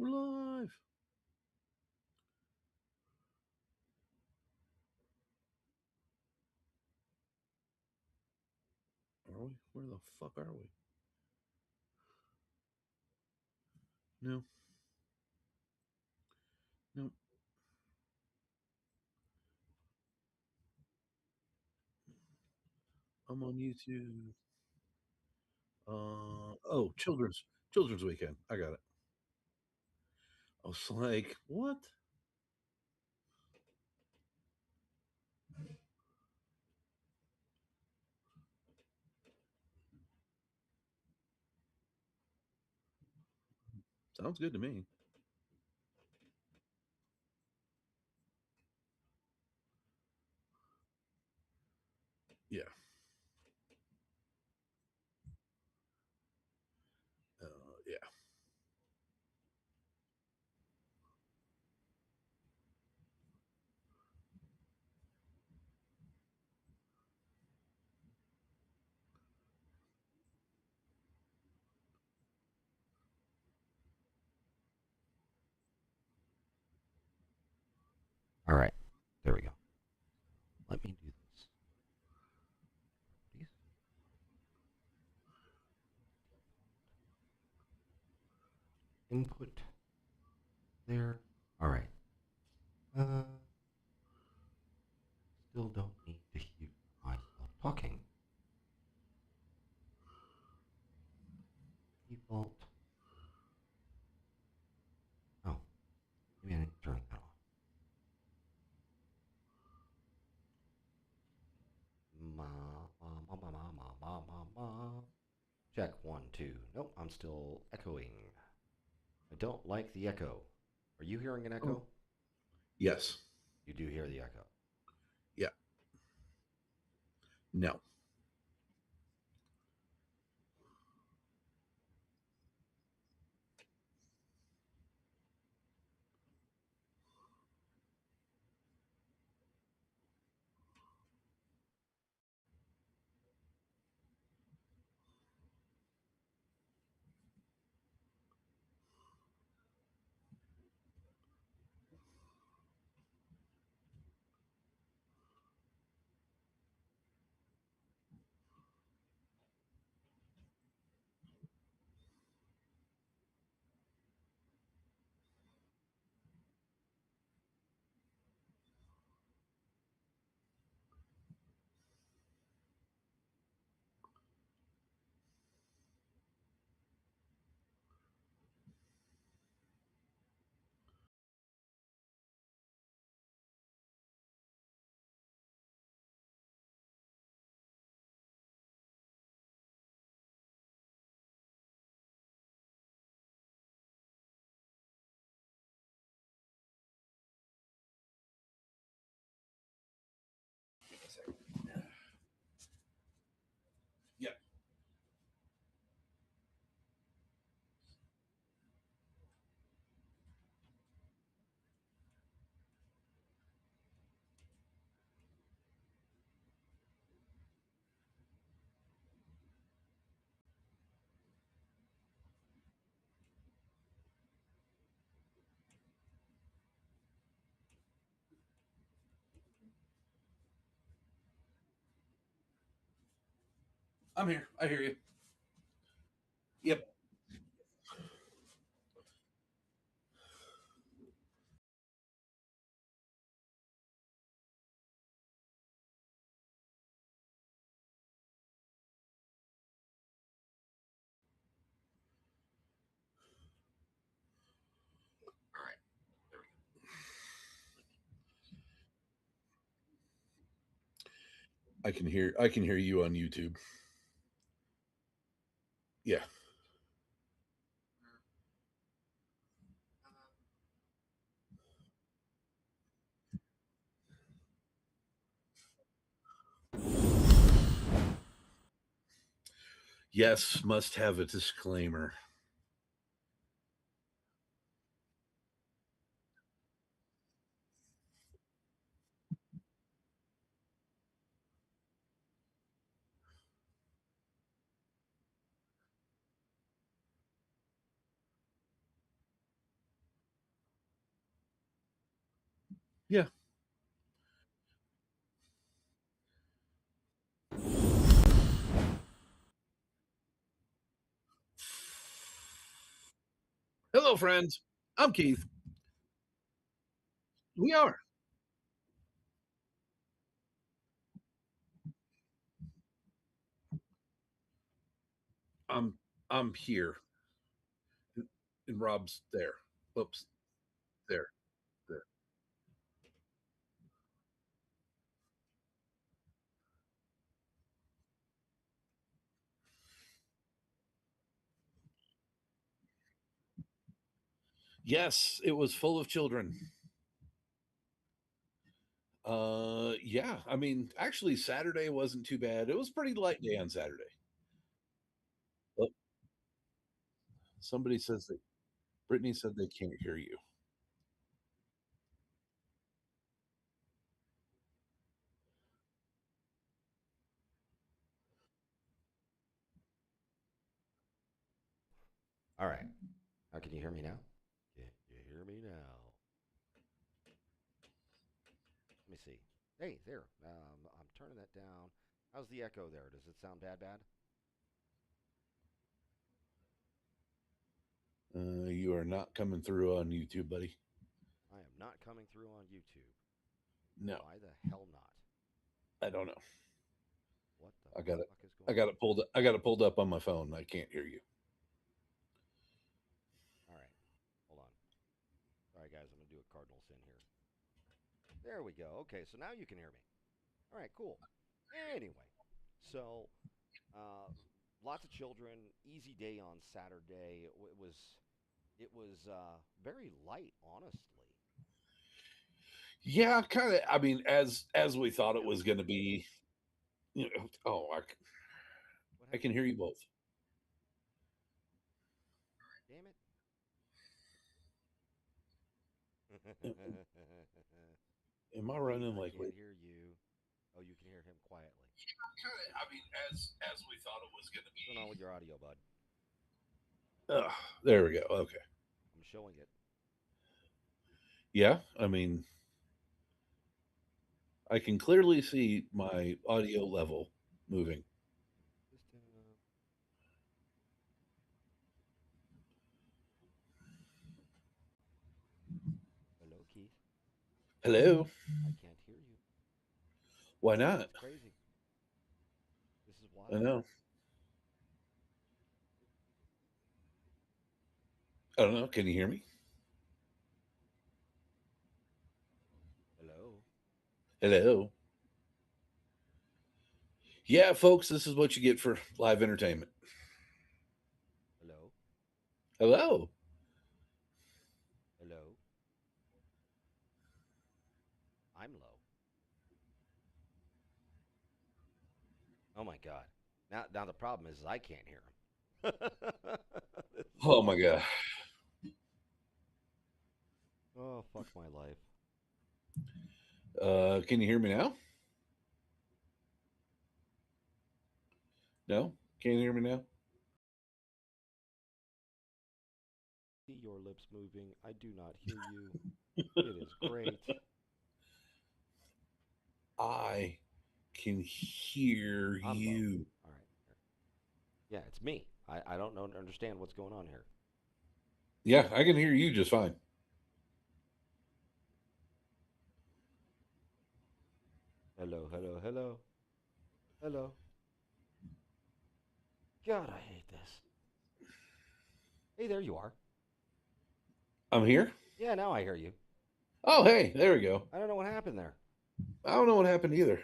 We're live. Are we? Where the fuck are we? No. No. I'm on YouTube. Children's Weekend. I got it. I was like, what? Sounds good to me. Yeah. Yeah. All right, there we go. Let me do this. Please. Input there. All right. Still don't need to hear myself talking. Default. Oh, maybe I need to turn that on. Ma. Check 1, 2. Nope, I'm still echoing. I don't like the echo. Are you hearing an Oh. echo? Yes. You do hear the echo. Yeah. No. Yeah. I'm here. I hear you. Yep. All right. There we go. I can hear you on YouTube. Yeah. Yes, must have a disclaimer. Yeah. Hello, friends. I'm Keith. We are. I'm I'm here, and Rob's there. Oops, there, there. Yes, it was full of children. Yeah. I mean, actually, Saturday wasn't too bad. It was a pretty light day on Saturday. But somebody says that Brittany said they can't hear you. All right. Now, can you hear me now? Can you hear me now? Let me see. Hey, there. I'm turning that down. How's the echo there? Does it sound bad, bad? You are not coming through on YouTube, buddy. I am not coming through on YouTube. No, Why the hell not? I don't know. What the I got it. fuck is I going got on? it pulled. I got it pulled up on my phone. I can't hear you. All right. Hold on. Sorry, guys. I'm going to do a cardinal sin here. There we go. Okay, so now you can hear me. All right, cool. Anyway, so uh, lots of children. Easy day on Saturday. It was very light, honestly. Yeah, kind of. I mean, as we thought it No, was going to be. You know, oh, what I can happened? hear you both. Damn it! Am I Keith, running I like? can't hear you. Oh, you can hear him quietly. I mean, as we thought it was going to What's going on with your audio, bud? be. There we go. Okay. I'm showing it. Yeah, I mean, I can clearly see my audio level moving. System. Hello, Keith. Hello. I can't hear you. Why not? That's crazy. This is I wild. know. I don't know. Can you hear me? Hello. Hello. Yeah, folks, this is what you get for live entertainment. Hello. Hello. Hello. I'm low. Oh my god. Now the problem is I can't hear him. This is Oh my awesome. god. Oh fuck my life. Can you hear me now? No. Can you hear me now? See your lips moving. I do not hear you. It is great. I can hear I'm low. you. All right. Yeah, it's me. I don't know understand what's going on here. Yeah, I can hear you just fine. Hello, hello, hello, hello. God, I hate this. Hey, there you are. I'm here. Yeah, now I hear you. Oh, hey, there we go. I don't know what happened there. I don't know what happened either.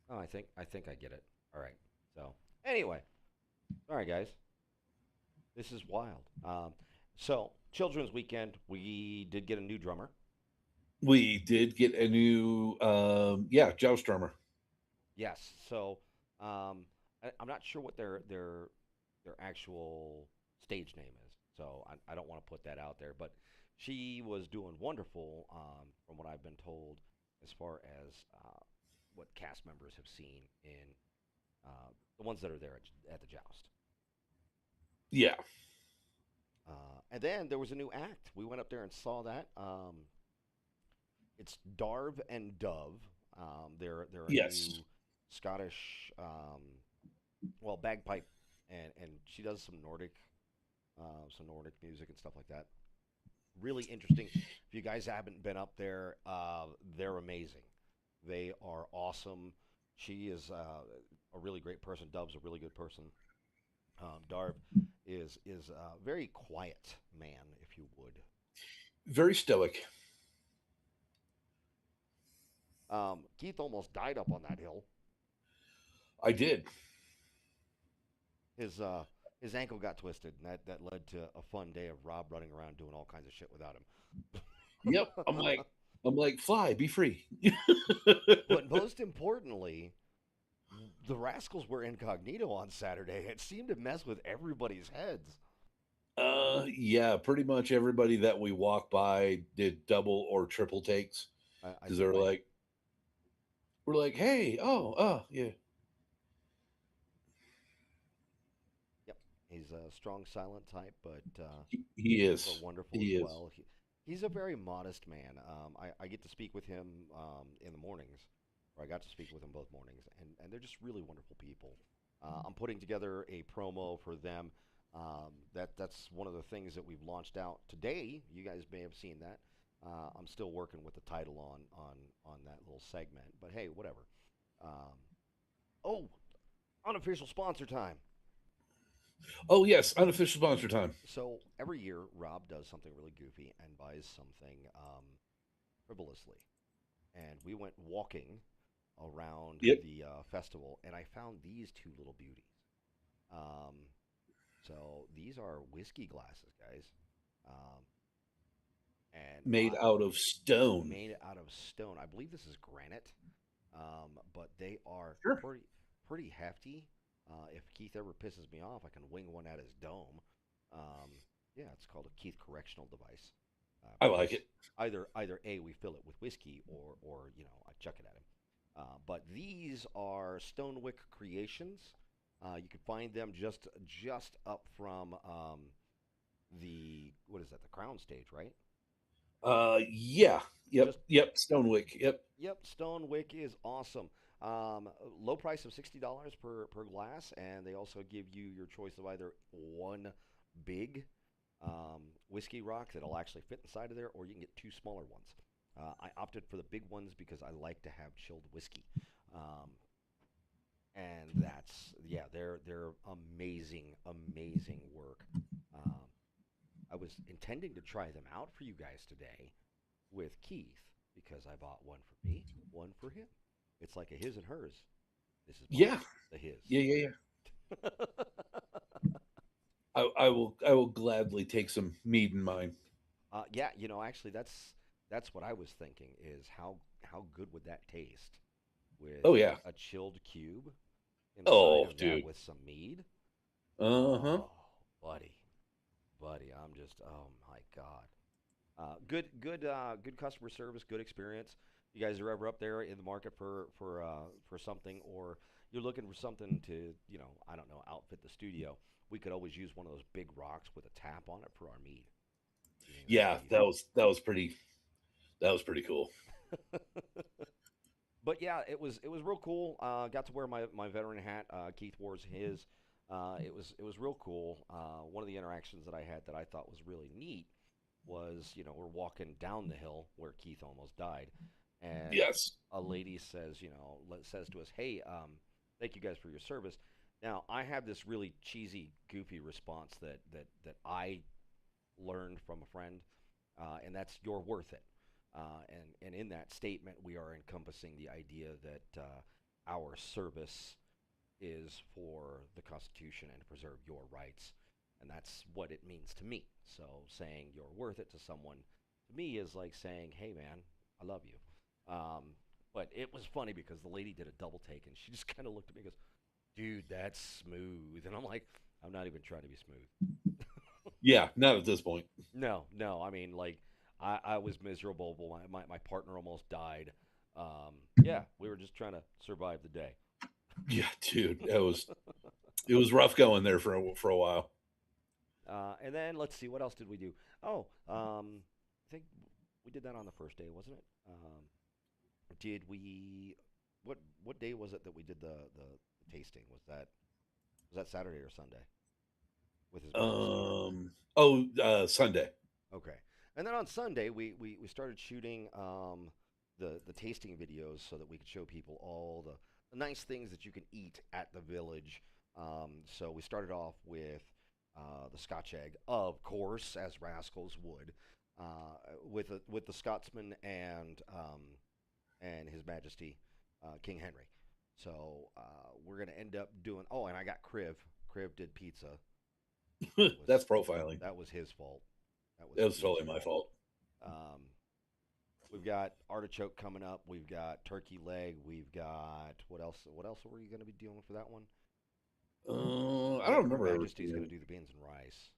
Oh, I think I get it. All right. So anyway, all right, guys, this is wild. So Children's Weekend, we did get a new drummer. We did get a new, yeah, joust drummer. Yes. So I'm not sure what their actual stage name is. So I don't want to put that out there, but she was doing wonderful from what I've been told, as far as what cast members have seen in the ones that are there at the joust. Yeah. And then there was a new act. We went up there and saw that. it's Darv and Dove. They're a Yes. new Scottish, well, bagpipe, and she does some Nordic music and stuff like that. Really interesting. If you guys haven't been up there, they're amazing. They are awesome. She is a really great person. Dove's a really good person. Darv is a very quiet man, if you would. Very stoic. Keith almost died up on that hill. I did. His uh, his ankle got twisted, and that led to a fun day of Rob running around doing all kinds of shit without Yep. him. I'm like, fly, be free. But most importantly, the Rascals were incognito on Saturday. It seemed to mess with everybody's heads. Yeah, pretty much everybody that we walked by did double or triple takes I because think my we're like, hey, yeah, Yep, he's a strong silent type, he but is, wonderful he as is. well. He's a very modest man. I get to speak with him in the mornings, or I got to speak with him both mornings, and they're just really wonderful people. I'm putting together a promo for them. That's one of the things that we've launched out today. You guys may have seen that. I'm still working with the title on that little segment, but hey, whatever. Um, oh, unofficial sponsor time. Oh yes, unofficial sponsor time. So every year, Rob does something really goofy and buys something frivolously. And we went walking around Yep, the festival, and I found these two little beauties. Um, so these are whiskey glasses, guys, um, and made I out of stone. made out of stone. I believe this is granite, but they are Sure, pretty hefty. If Keith ever pisses me off, I can wing one at his dome. Um, yeah, it's called a Keith correctional device I like because it. either a we fill it with whiskey or I chuck it at him. But these are Stonewick Creations. You can find them just up from the what is that? The Crown Stage, right? Yeah, Just yep. Stonewick. Yep. Yep, Stonewick is awesome. Low price of $60 per glass, and they also give you your choice of either one big whiskey rock that'll actually fit inside of there, or you can get two smaller ones. I opted for the big ones because I like to have chilled whiskey, um, and yeah, they're amazing work. Um, I was intending to try them out for you guys today with Keith because I bought one for me, one for him. It's like a his and hers. This is mine, Yeah, the his. yeah. I will gladly take some mead in mine. Yeah, actually, that's what I was thinking is how good would that taste with Oh yeah. a chilled cube inside Oh, of that dude. with some mead? Uh huh. Oh, buddy, buddy, I'm just oh my god. Good customer service, good experience. You guys are ever up there in the market for something, or you're looking for something to, I don't know, outfit the studio. We could always use one of those big rocks with a tap on it for our mead. You think that'd Yeah, be that was pretty cool. But yeah, it was real cool. Got to wear my veteran hat. Keith wore his. It was real cool. One of the interactions that I had that I thought was really neat was, we're walking down the hill where Keith almost died, and Yes. a lady says, says to us, "Hey, thank you guys for your service." Now, I have this really cheesy, goofy response that I learned from a friend, and that's "You're worth it." And in that statement, we are encompassing the idea that our service is for the Constitution and to preserve your rights. And that's what it means to me. So saying you're worth it to someone, to me, is like saying, hey, man, I love you. Um, but it was funny because the lady did a double take and she just kind of looked at me and goes, dude, that's smooth. And I'm like, I'm not even trying to be smooth. Yeah, not at this point. No, no. I mean, like, I was miserable. My partner almost died. Yeah, we were just trying to survive the day. Yeah, dude, it was rough going there for a while. And then let's see, what else did we do? Oh, I think. We did that on the first day, wasn't it? Did we? What day was it that we did the tasting? Was that Saturday or Sunday with His Majesty? Sunday. Okay. And then on Sunday, we started shooting the tasting videos so that we could show people all the nice things that you can eat at the village. So we started off with the Scotch egg, of course, as Rascals would, with the Scotsman and His Majesty King Henry. So we're gonna end up doing. Oh, and I got Kriv. Kriv did pizza. That was That's profiling. that was his fault. That was It was his totally my fault. fault. Um, we've got artichoke coming up. We've got turkey leg. We've got what else? What else are we going to be doing for that one? I I don't think Her remember ever Majesty's going seeing to do the beans and rice.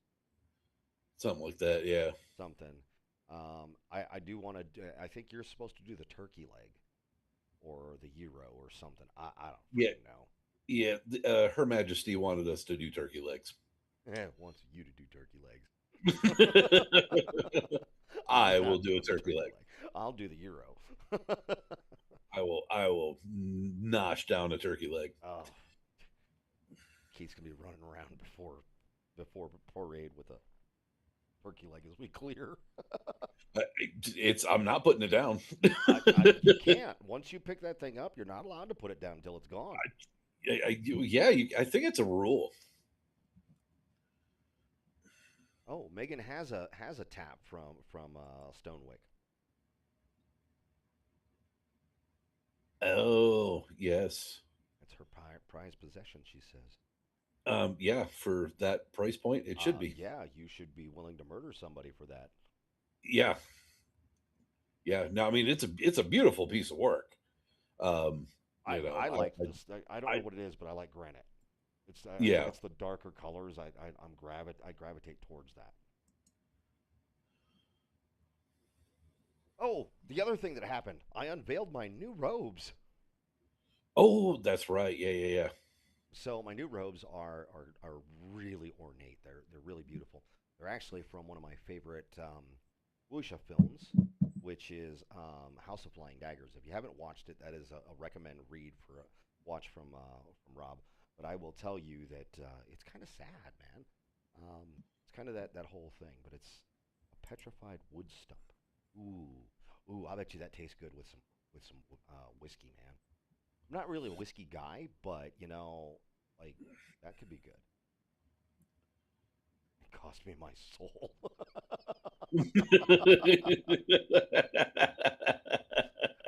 something like that. Yeah, Something. I do want to. I think you're supposed to do the turkey leg or the gyro or something. I don't yeah, freaking know. yeah. Her Majesty wanted us to do turkey legs. Wants you to do turkey legs. I I'm will not do a doing the turkey turkey leg. leg. I'll do the gyro. I will nosh down a turkey leg. Oh, Keith's gonna be running around before parade with a turkey leg as we clear. I'm not putting it down. You can't. Once you pick that thing up, you're not allowed to put it down until it's gone. Yeah, I think it's a rule. Oh, Megan has a tap from Stonewick. Oh, yes. That's her prized possession, she says. Yeah, for that price point, it should be. Yeah, you should be willing to murder somebody for that. Yeah, yeah. No, I mean it's a beautiful piece of work. Um, I you know, I like this. I don't know I what it is, but I like granite. I think yeah. it's the darker colors. I gravitate towards that. Oh, the other thing that happened, I unveiled my new robes. Oh, that's right. Yeah, yeah, yeah. So my new robes are really ornate. They're really beautiful. They're actually from one of my favorite wuxia films, which is House of Flying Daggers. If you haven't watched it, that is a recommend read for a watch from Rob. But I will tell you that it's kind of sad, man. It's kind of that whole thing, but it's a petrified wood stump. Ooh, ooh! I bet you that tastes good with some whiskey, man. I'm not really a whiskey guy, but like that could be good. It cost me my soul.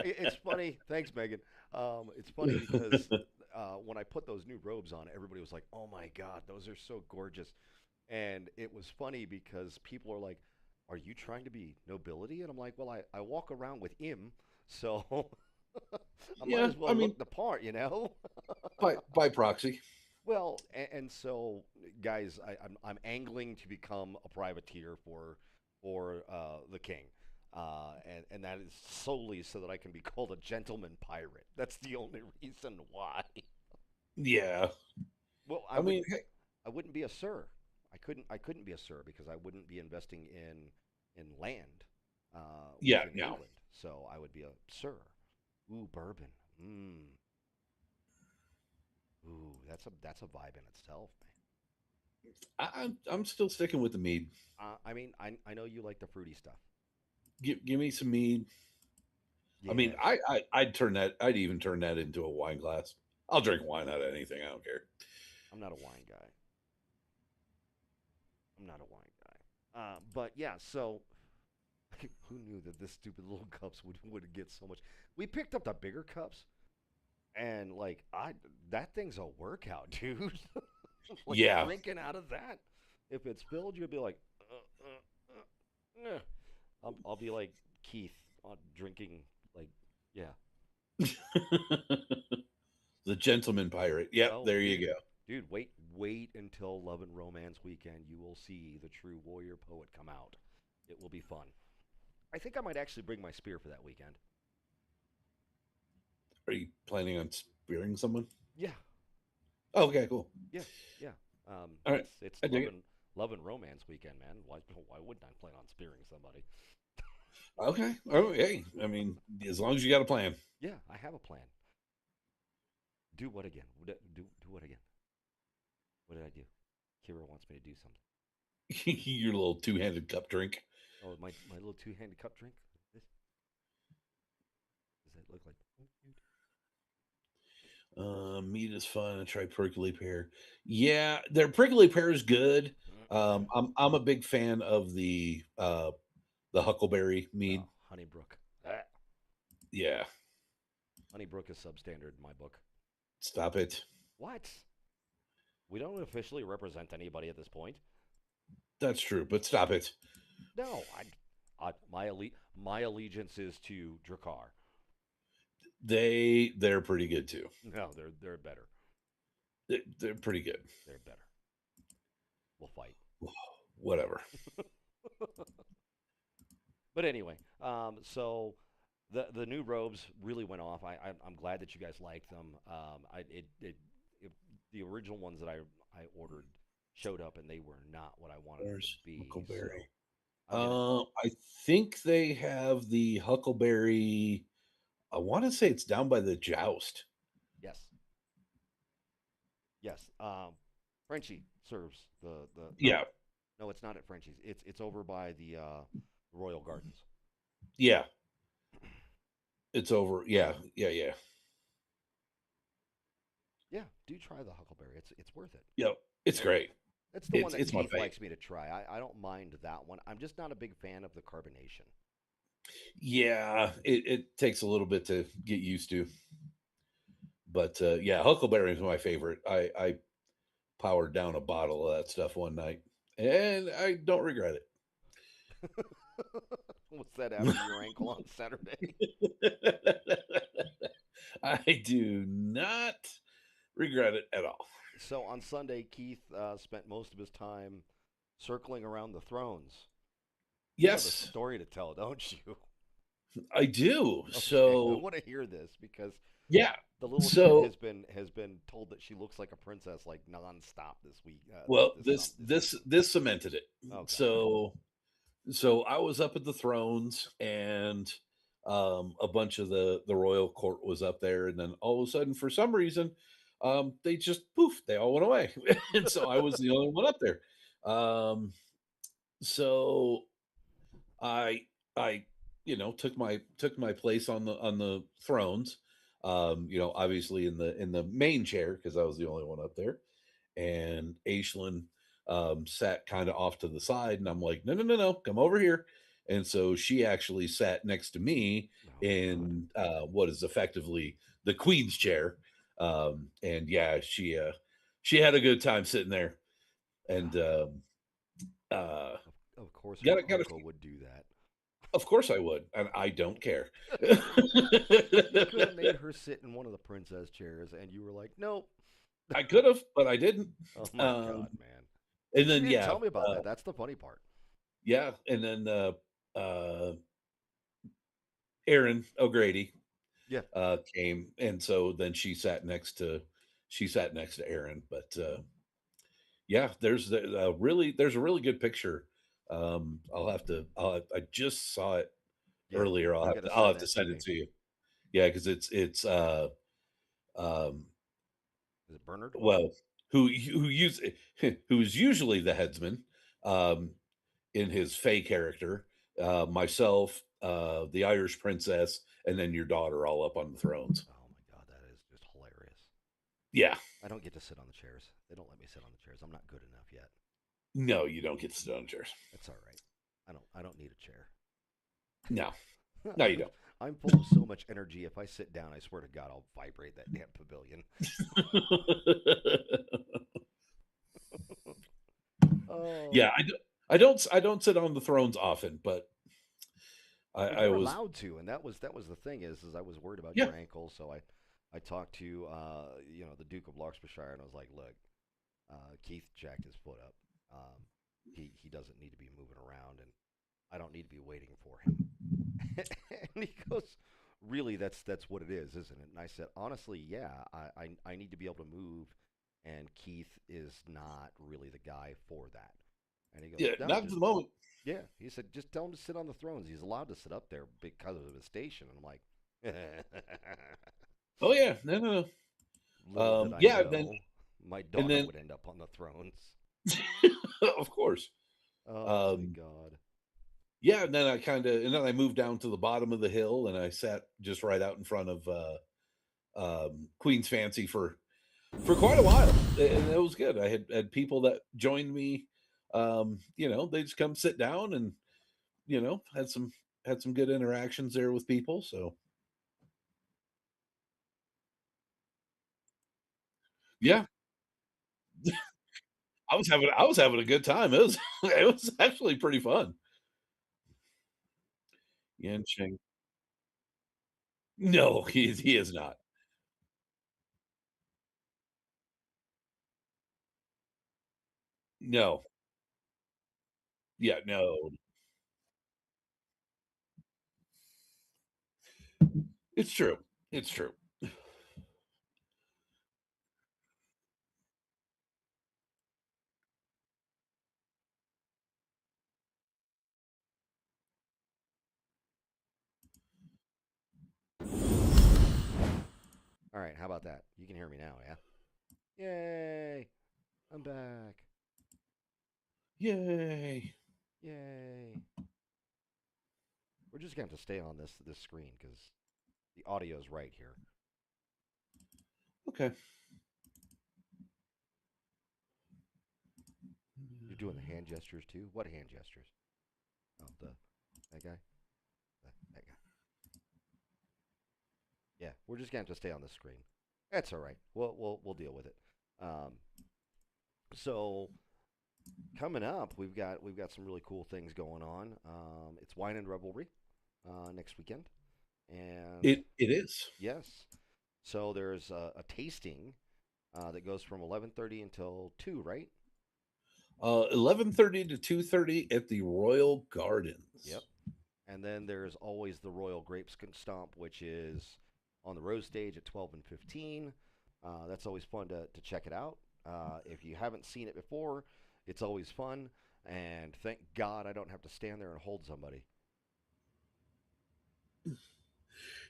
It's funny. Thanks, Megan. It's funny because when I put those new robes on, everybody was like, "Oh my God, those are so gorgeous!" And it was funny because people are like, "Are you trying to be nobility?" And I'm like, "Well, I walk around with him, so I might Yeah, as I well mean look the part, you know." by proxy. Well, and so, guys, I'm angling to become a privateer for the king, and that is solely so that I can be called a gentleman pirate. That's the only reason why. Yeah. Well, I mean, hey, I wouldn't be a sir. I couldn't be a sir because I wouldn't be investing in land yeah, within no. England. So I would be a sir. Ooh, bourbon. Mmm. Ooh, that's a vibe in itself, man. I'm still sticking with the mead. I mean, I know you like the fruity stuff. Give me some mead. I mean, Yes. I'd even turn that into a wine glass. I'll drink wine out of anything. I don't care. I'm not a wine guy. I'm not a wine guy. But yeah, so who knew that this stupid little cups would get so much? We picked up the bigger cups, and like that thing's a workout, dude. Like Yeah. drinking out of that. If it's filled, you'll be like, I'll be like Keith drinking like, yeah. The gentleman pirate. Yep, Oh, there you dude, go. dude, wait until Love and Romance Weekend. You will see the true warrior poet come out. It will be fun. I think I might actually bring my spear for that weekend. Are you planning on spearing someone? Yeah, Oh, okay, cool. yeah, yeah. All right. It's I dig it. Love and Romance Weekend, man. Why wouldn't I plan on spearing somebody? Okay. Oh, hey, I mean, as long as you got a plan. Yeah, I have a plan. Do what again? Do what again? What did I do? Kira wants me to do something. Your little two-handed cup drink. Oh, my little two-handed cup drink. This does that look like? Meat is fun. I tried prickly pear. Yeah, their prickly pear is good. I'm a big fan of the huckleberry Oh, mead. Honeybrook. Ah. Yeah, Honeybrook is substandard in my book. stop it. What? We don't officially represent anybody at this point. That's true, but stop it. No, my allegiance is to Drakkar. They're pretty good too. No, they're better. They're pretty good. They're better. We'll fight. Whatever. But anyway, so the new robes really went off. I'm glad that you guys liked them. It the original ones that I ordered showed up and they were not what I wanted them to There's be. So huckleberry. I'm gonna I think they have the huckleberry. I want to say it's down by the joust. yes, yes. Frenchie serves the no, Yeah, no, it's not at Frenchie's. It's over by the Royal Gardens. yeah. It's over. Yeah, yeah, yeah. Yeah, do try the Huckleberry. It's worth it. Yep. It's great. It's the one that It's my Keith fave. likes me to try. I don't mind that one. I'm just not a big fan of the carbonation. Yeah, it takes a little bit to get used to, but yeah, huckleberry is my favorite. I powered down a bottle of that stuff one night, and I don't regret What's that after your ankle on Saturday? it. I do not regret it at all. So on Sunday, Keith spent most of his time circling around the thrones. You have a Yes, story to tell, don't you? I do. Okay, I So want to hear this because yeah, the little kid so has been told that she looks like a princess like nonstop this week. well, This season. this cemented it. Oh God. So I was up at the thrones, and a bunch of the royal court was up there, and then all of a sudden, for some reason, they just poof, they all went away, and so I was the only one up there. Um, so I I took my place on the thrones. Obviously in the main chair because I was the only one up there, and Aislinn sat kind of off to the side, and I'm like, no, no, no, no, come over here. And so she actually sat next to me Oh my God. in what is effectively the queen's chair. And yeah, she had a good time sitting there, and God. uh, Of course, her got a uncle would do that. of course I would, and I don't care. You could have made her sit in one of the princess chairs, and you were like, "Nope." I could have, but I didn't. Oh my Um, God, man! and She then didn't yeah, tell me about that. That's the funny part. yeah, and then uh, Aaron O'Grady Yeah, came, and so then she sat next to Aaron. But yeah, there's a really good picture. I just saw it yeah. earlier. You got to I'll send have to that to send it me. to you. Yeah, because it's um, Is it Bernard? well, who use who's usually the headsman, um, in his Fey character, myself, the Irish princess, and then your daughter all up on the thrones. Oh my God, that is just hilarious. Yeah, I don't get to sit on the chairs. They don't let me sit on the chairs. I'm not good enough yet. no, you don't get to sit on chairs. That's all right. I don't need a chair. No, no, you don't. I'm full of so much energy. If I sit down, I swear to God, I'll vibrate that damn pavilion. Oh, Yeah, I don't sit on the thrones often, but well, I you're was allowed to, and that was the thing is I was worried about yeah your ankle, so I talked to the Duke of Larkspurshire, and I was like, look, Keith jacked his foot up. He doesn't need to be moving around, and I don't need to be waiting for him. And he goes, really, that's what it is, isn't it? And I said, honestly, yeah, I need to be able to move, and Keith is not really the guy for that. And he goes, yeah no, not at just the moment. Yeah, he said just tell him to sit on the thrones. He's allowed to sit up there because of his station. And I'm like, Oh yeah, no, no, no. little did I Yeah, then know my and daughter then would end up on the thrones. of course. Oh my Um, God. yeah, and then I moved down to the bottom of the hill and I sat just right out in front of Queen's Fancy for quite a while, and it was good. I had people that joined me. They just come sit down and had some good interactions there with people. So yeah, I was having a good time. It was it was actually pretty fun. Yan Cheng. No, he is not. No. Yeah, no. It's true. It's true. All right, how about that? You can hear me now, yeah? Yay! I'm back. Yay. Yay! We're just going to have to stay on this screen because the audio's right here. Okay. You're doing the hand gestures too. What hand gestures? Oh, that guy. That guy. Yeah, we're just going to have to stay on the screen. That's all right. We'll deal with it. Um, so coming up, we've got some really cool things going on. It's Wine and Revelry next weekend, and It is. yes, so there's a tasting that goes from 11:30 until 2, right? 11:30 to 2:30 at the Royal Yep. Gardens. And then there's always the Royal Grapes Stomp, which is on the Rose stage at 12 and 15. That's always fun to check it out. If you haven't seen it before, it's always fun. And thank God I don't have to stand there and hold somebody.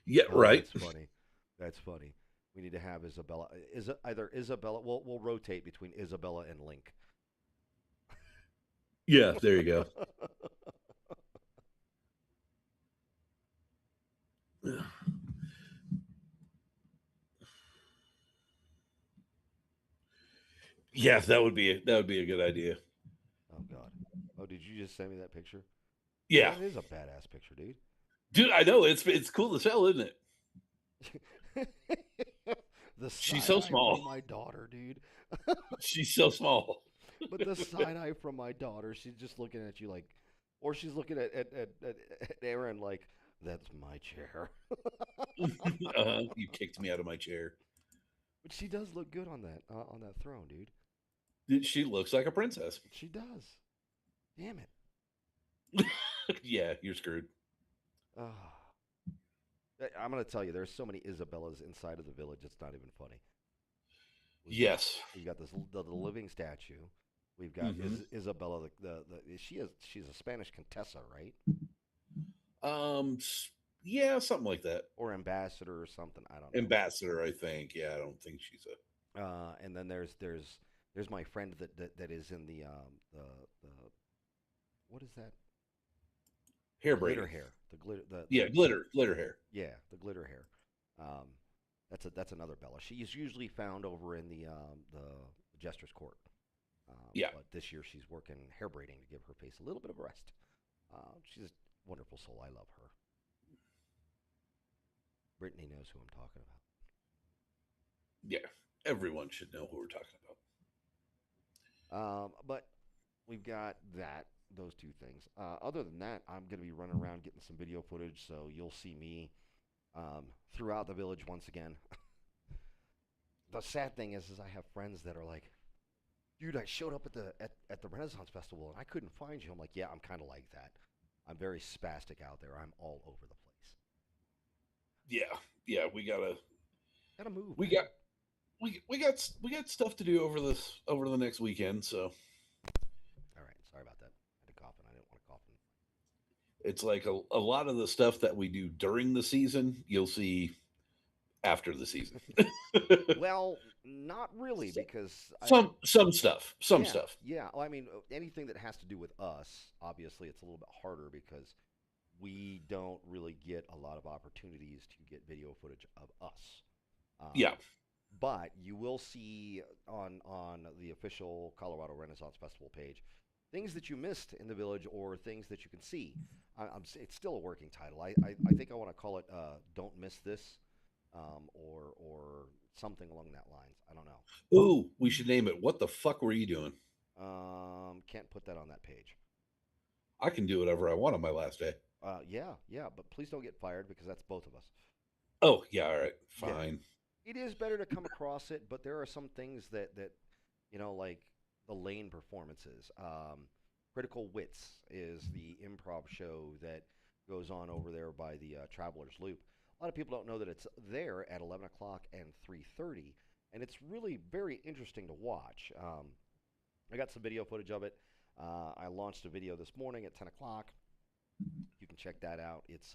Yeah, Oh, right. that's funny. That's funny. We need to have Isabella. Is either Isabella? We'll rotate between Isabella and Link. Yeah, there you go. Yeah, that would be a good idea. Oh God. Oh, did you just send me that picture? Yeah. That is a badass picture, dude. Dude, I know it's cool as hell, isn't it? The She's side so eye small. from my daughter, dude. She's so small. But the side eye from my daughter, she's just looking at you like, or she's looking at Aaron like, that's my chair. You kicked me out of my chair. But she does look good on that throne, dude. She looks like a princess. She does. Damn it. Yeah, you're screwed. Ah. I'm gonna tell you, there's so many Isabellas inside of the village. It's not even funny. We've got Yes. we've got the living statue. We've got Hmm. Isabella. She's a Spanish Contessa, right? Yeah, something like that. Or ambassador or something. I don't know. Ambassador, I think. Yeah, I don't think she's a And then there's my friend that is in the what is that? hair The glitter braiding. hair. The glitter Yeah, glitter hair. yeah, the glitter hair. Um, that's another Bella. She's usually found over in the Jester's Court. Yeah. But this year she's working hair braiding to give her face a little bit of rest. She's a wonderful soul. I love her. Brittany knows who I'm talking about. Yeah. Everyone should know who we're talking about. But we've got those two things. Other than that, I'm going to be running around getting some video footage, so you'll see me throughout the village once again. The sad thing is I have friends that are like, dude, I showed up at the Renaissance Festival and I couldn't find you. I'm like, yeah, I'm kind of like that. I'm very spastic out there. I'm all over the place. Yeah. Yeah, Gotta move, we got man. we got stuff to do over the next weekend, so All right, sorry about that. I had to cough and I didn't want to cough It's like a lot of the stuff that we do during the season, you'll see after the season. Well, not really, So- because some stuff, some yeah, stuff. yeah. Well, I mean, anything that has to do with us, obviously, it's a little bit harder because we don't really get a lot of opportunities to get video footage of us. Yeah, But you will see on the official Colorado Renaissance Festival page things that you missed in the village or things that you can see. It's still a working title. I think I want to call it "Don't Miss This," or something along that lines. I don't know. ooh, we should name it. What the fuck were you doing? Can't put that on that page. I can do whatever I want on my last day. Yeah, yeah, but please don't get fired because that's both of us. Oh, yeah, all right, Yeah, fine. it is better to come across it, but there are some things that like the lane performances. Critical Wits is the improv show that goes on over there by the Travelers Loop. A lot of people don't know that it's there at 11 o'clock and 3:30, and it's really very interesting to watch. I got some video footage of it. I launched a video this morning at 10 o'clock. You can check that out. It's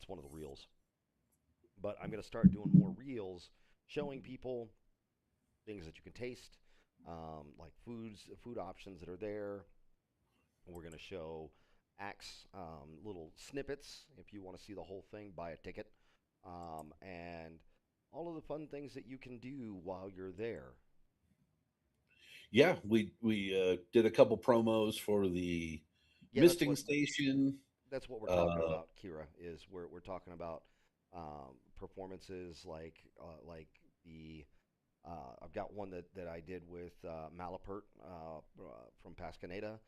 one of the reels. But I'm going to start doing more reels showing people things that you can taste, like food options that are there. We're going to show acts, little snippets. If you want to see the whole thing, buy a ticket, and all of the fun things that you can do while you're there. Yeah, we did a couple promos for the Yeah, misting station. that's what we're talking Uh, about, Kira. Is we're talking about performances like the I've got one that I did with Malapert from Pascaneta.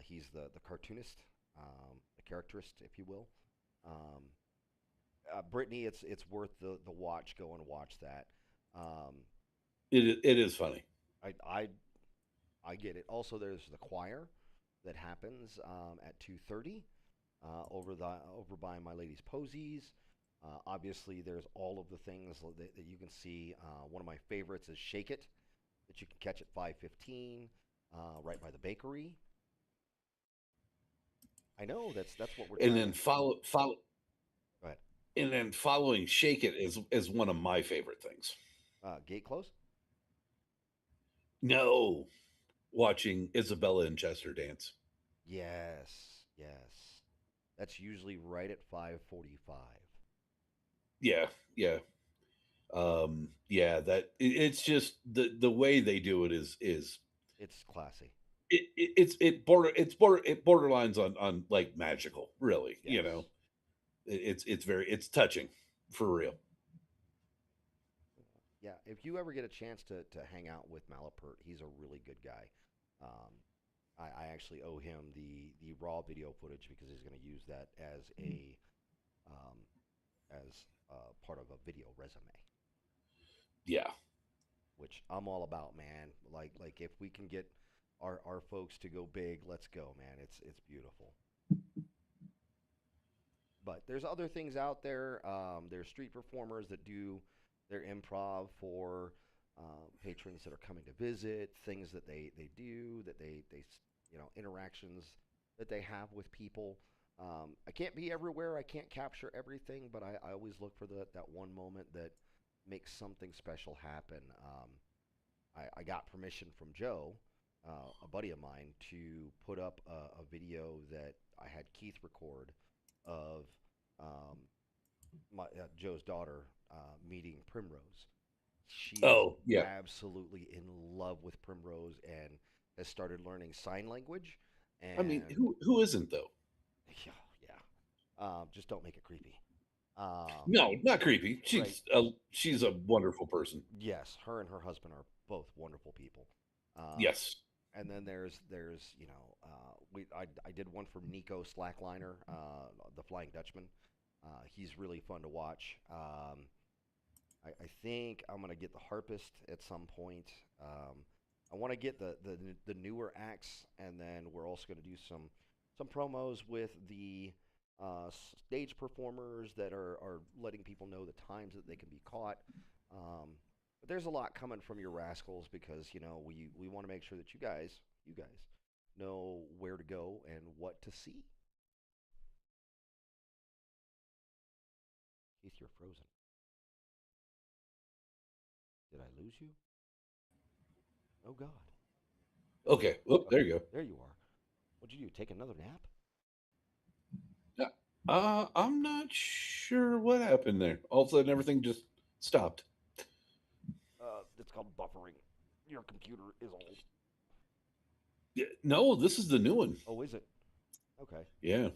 He's the cartoonist, the characterist, if you will. Um, Brittany, it's worth the watch. Go and watch that. Um, it is funny. I, I I get it. Also, there's the choir that happens at 2:30 over by My Lady's Posies. Obviously, there's all of the things that you can see. One of my favorites is Shake It, that you can catch at 5:15, right by the bakery. I know that's what we're And trying then to. follow Go ahead. and then following Shake It is one of my favorite things. Gate close. No, watching Isabella and Chester dance. Yes, yes. That's usually right at 5:45. Yeah, yeah. Yeah, it's just the way they do it is It's classy. it borderlines on like magical, really, you know. Yes. It's touching for real. Yeah, if you ever get a chance to hang out with Malapert, he's a really good guy. Um, I actually owe him the raw video footage because he's going to use that um, as part of a video resume, Yeah. which I'm all about, man. Like if we can get our folks to go big, let's go, man. It's beautiful. But there's other things out there. There's street performers that do their improv for patrons that are coming to visit, things that they do, that interactions that they have with people. I can't be everywhere. I can't capture everything, but I always look for that one moment that makes something special happen. I got permission from Joe, a buddy of mine, to put up a video that I had Keith record of um, Joe's daughter meeting Primrose. She is Oh, yeah. absolutely in love with Primrose and has started learning sign language. I mean, And who isn't though? yeah, yeah. Just don't make it creepy. No, not creepy. Right. She's a wonderful person. Yes, her and her husband are both wonderful people. Um, Yes. and then there's I did one for Nico Slackliner, the Flying Dutchman. He's really fun to watch. I think I'm gonna get the harpist at some point. I want to get the newer acts, and then we're also gonna do some promos with the stage performers that are letting people know the times that they can be caught. But there's a lot coming from your rascals because we want to make sure that you guys know where to go and what to see. Keith, you're frozen. Did I lose you? Oh God. Okay. Oh, Okay, there you there you are. What'd you do? Take another nap? go. I'm not sure what happened there. All of a sudden, everything just stopped. It's called buffering. Your computer is old. Yeah, no, this is the new one. Oh, is it? Okay. Yeah.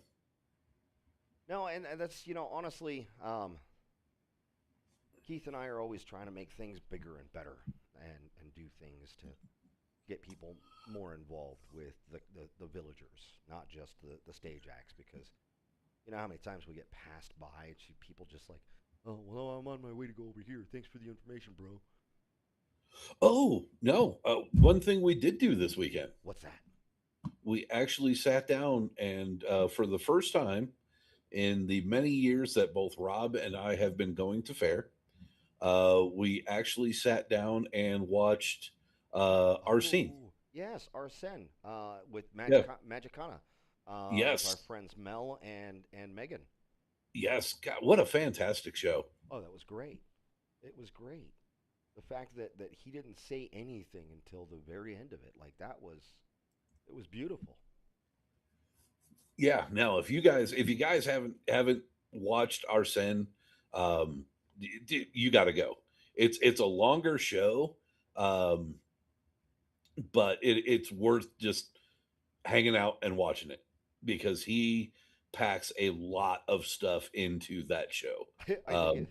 No, and that's honestly, Keith and I are always trying to make things bigger and better, and do things to get people more involved with the villagers, not just the stage acts, because you know how many times we get passed by and see people just like, oh well, I'm on my way to go over here. Thanks for the information, bro. Oh no. One thing we did do this weekend, What's that? we actually sat down and for the first time in the many years that both Rob and I have been going to fair, we actually sat down and watched our scene. Oh yes, Arsene with Yeah. Magicana, with our Yes. friends Mel and Megan. Yes. God, what a fantastic show. Oh, that was great. It was great. The fact that he didn't say anything until the very end of it, like that was it was beautiful. Yeah. Now, if you guys haven't watched Arsene, um, you got to go. It's a longer show, um, but it's worth just hanging out and watching it because he packs a lot of stuff into that show. I think Um,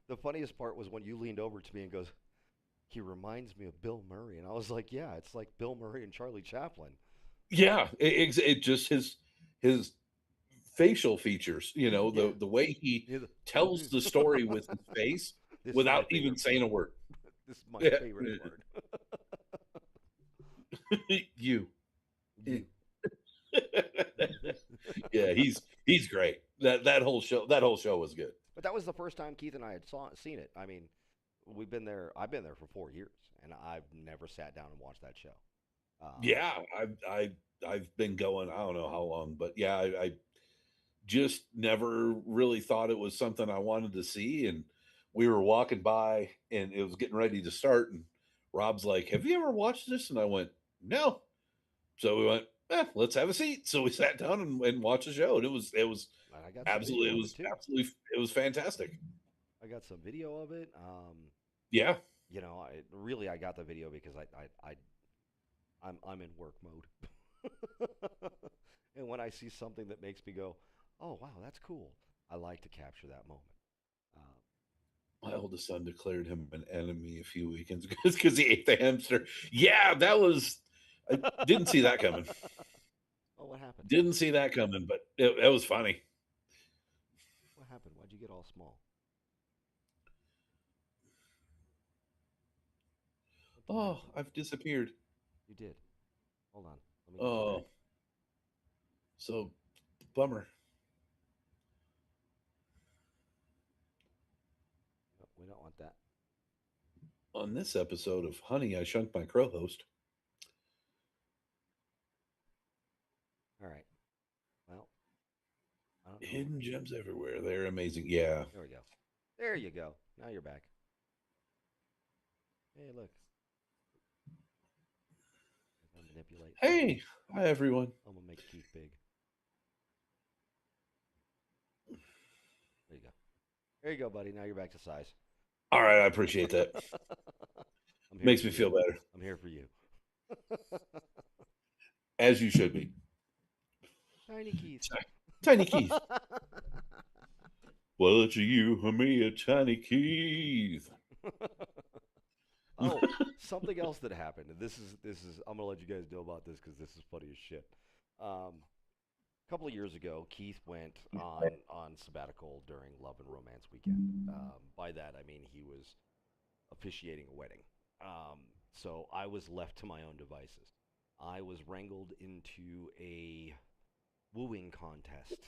the funniest part was when you leaned over to me and goes, "He reminds me of Bill Murray," and I was like, "Yeah, it's like Bill Murray and Charlie Chaplin." yeah, it just his facial features, Yeah, the way he yeah. tells the story with his face This is my without even favorite saying part. a word. This is my Yeah. favorite part. You. You. Yeah, he's great. That whole show was good. But that was the first time Keith and I had seen it. I mean, we've been there. I've been there for 4 years, and I've never sat down and watched that show. Um, Yeah, I've been going, I don't know how long, but yeah, I just never really thought it was something I wanted to see. And we were walking by and it was getting ready to start. And Rob's like, "Have you ever watched this?" And I went, "No." So we went, let's have a seat. So we sat down and watched the show. And and I got some absolutely, video of it too. it was fantastic. I got some video of it. Yeah. I got the video because I'm in work mode, and when I see something that makes me go, "Oh wow, that's cool," I like to capture that moment. Um, My oldest son declared him an enemy a few weekends ago because he ate the hamster. Yeah, I didn't see that coming. oh, what happened? Didn't see that coming, but it was funny. What happened? Why'd you get all small? What did I Oh, do? I've disappeared. You did. Hold on. Let me get you back. Oh, so bummer. No, we don't want that. On this episode of Honey, I Shrunk My Crow host, All right. Well, I don't know. hidden gems everywhere. They're amazing. Yeah. There we go. There you go. Now you're back. Hey, look. If I manipulate. Hey, hi everyone. I'm gonna make Keith big. There you go. There you go, buddy. Now you're back to size. All right, I appreciate that. I'm here Makes for me you. feel better, I'm here for you. as you should be. Tiny Keith. Tiny Keith. What you me a tiny Keith? Oh, something else that happened. And this is. I'm gonna let you guys know about this because this is funny as shit. A couple of years ago, Keith went on sabbatical during Love and Romance Weekend. By that, I mean he was officiating a wedding. So I was left to my own devices. I was wrangled into a wooing contest,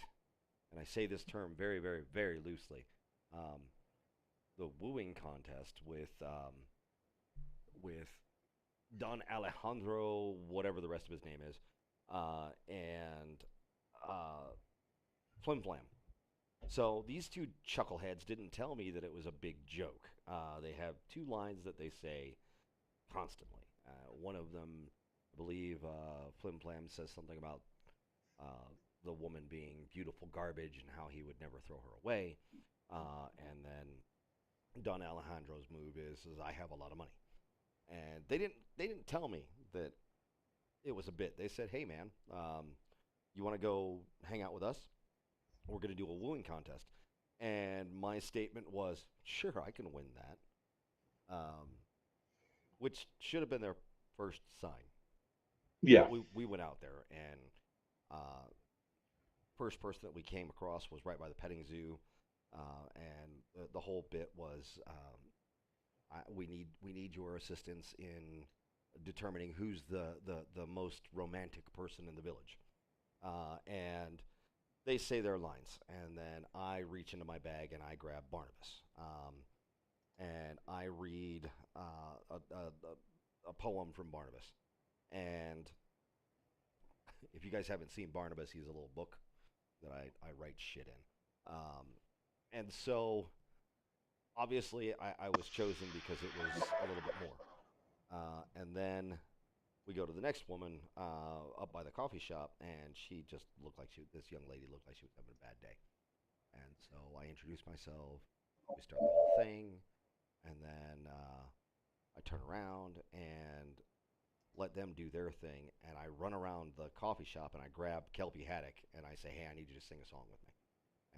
and I say this term very, very, very loosely. Um, the wooing contest with Don Alejandro, whatever the rest of his name is, and Flim Flam. So these two chuckleheads didn't tell me that it was a big joke. They have two lines that they say constantly. One of them, I believe, Flim Flam says something about uh, the woman being beautiful garbage and how he would never throw her away. And then Don Alejandro's move is I have a lot of money. And they didn't tell me that it was a bit. They said, "Hey man, you want to go hang out with us? We're going to do a wooing contest." And my statement was, "Sure, I can win that," which should have been their first sign. Yeah. But we went out there, and uh, first person that we came across was right by the petting zoo, and the whole bit was we need your assistance in determining who's the most romantic person in the village, and they say their lines, and then I reach into my bag and I grab Barnabas, and I read a poem from Barnabas, and if you guys haven't seen Barnabas, he's a little book that I write shit in. And so obviously I was chosen because it was a little bit more. And then we go to the next woman up by the coffee shop, and she just looked like this young lady looked like she was having a bad day. And so I introduce myself. We start the whole thing, and then I turn around and let them do their thing, and I run around the coffee shop and I grab Kelpie Haddock and I say, "Hey, I need you to sing a song with me."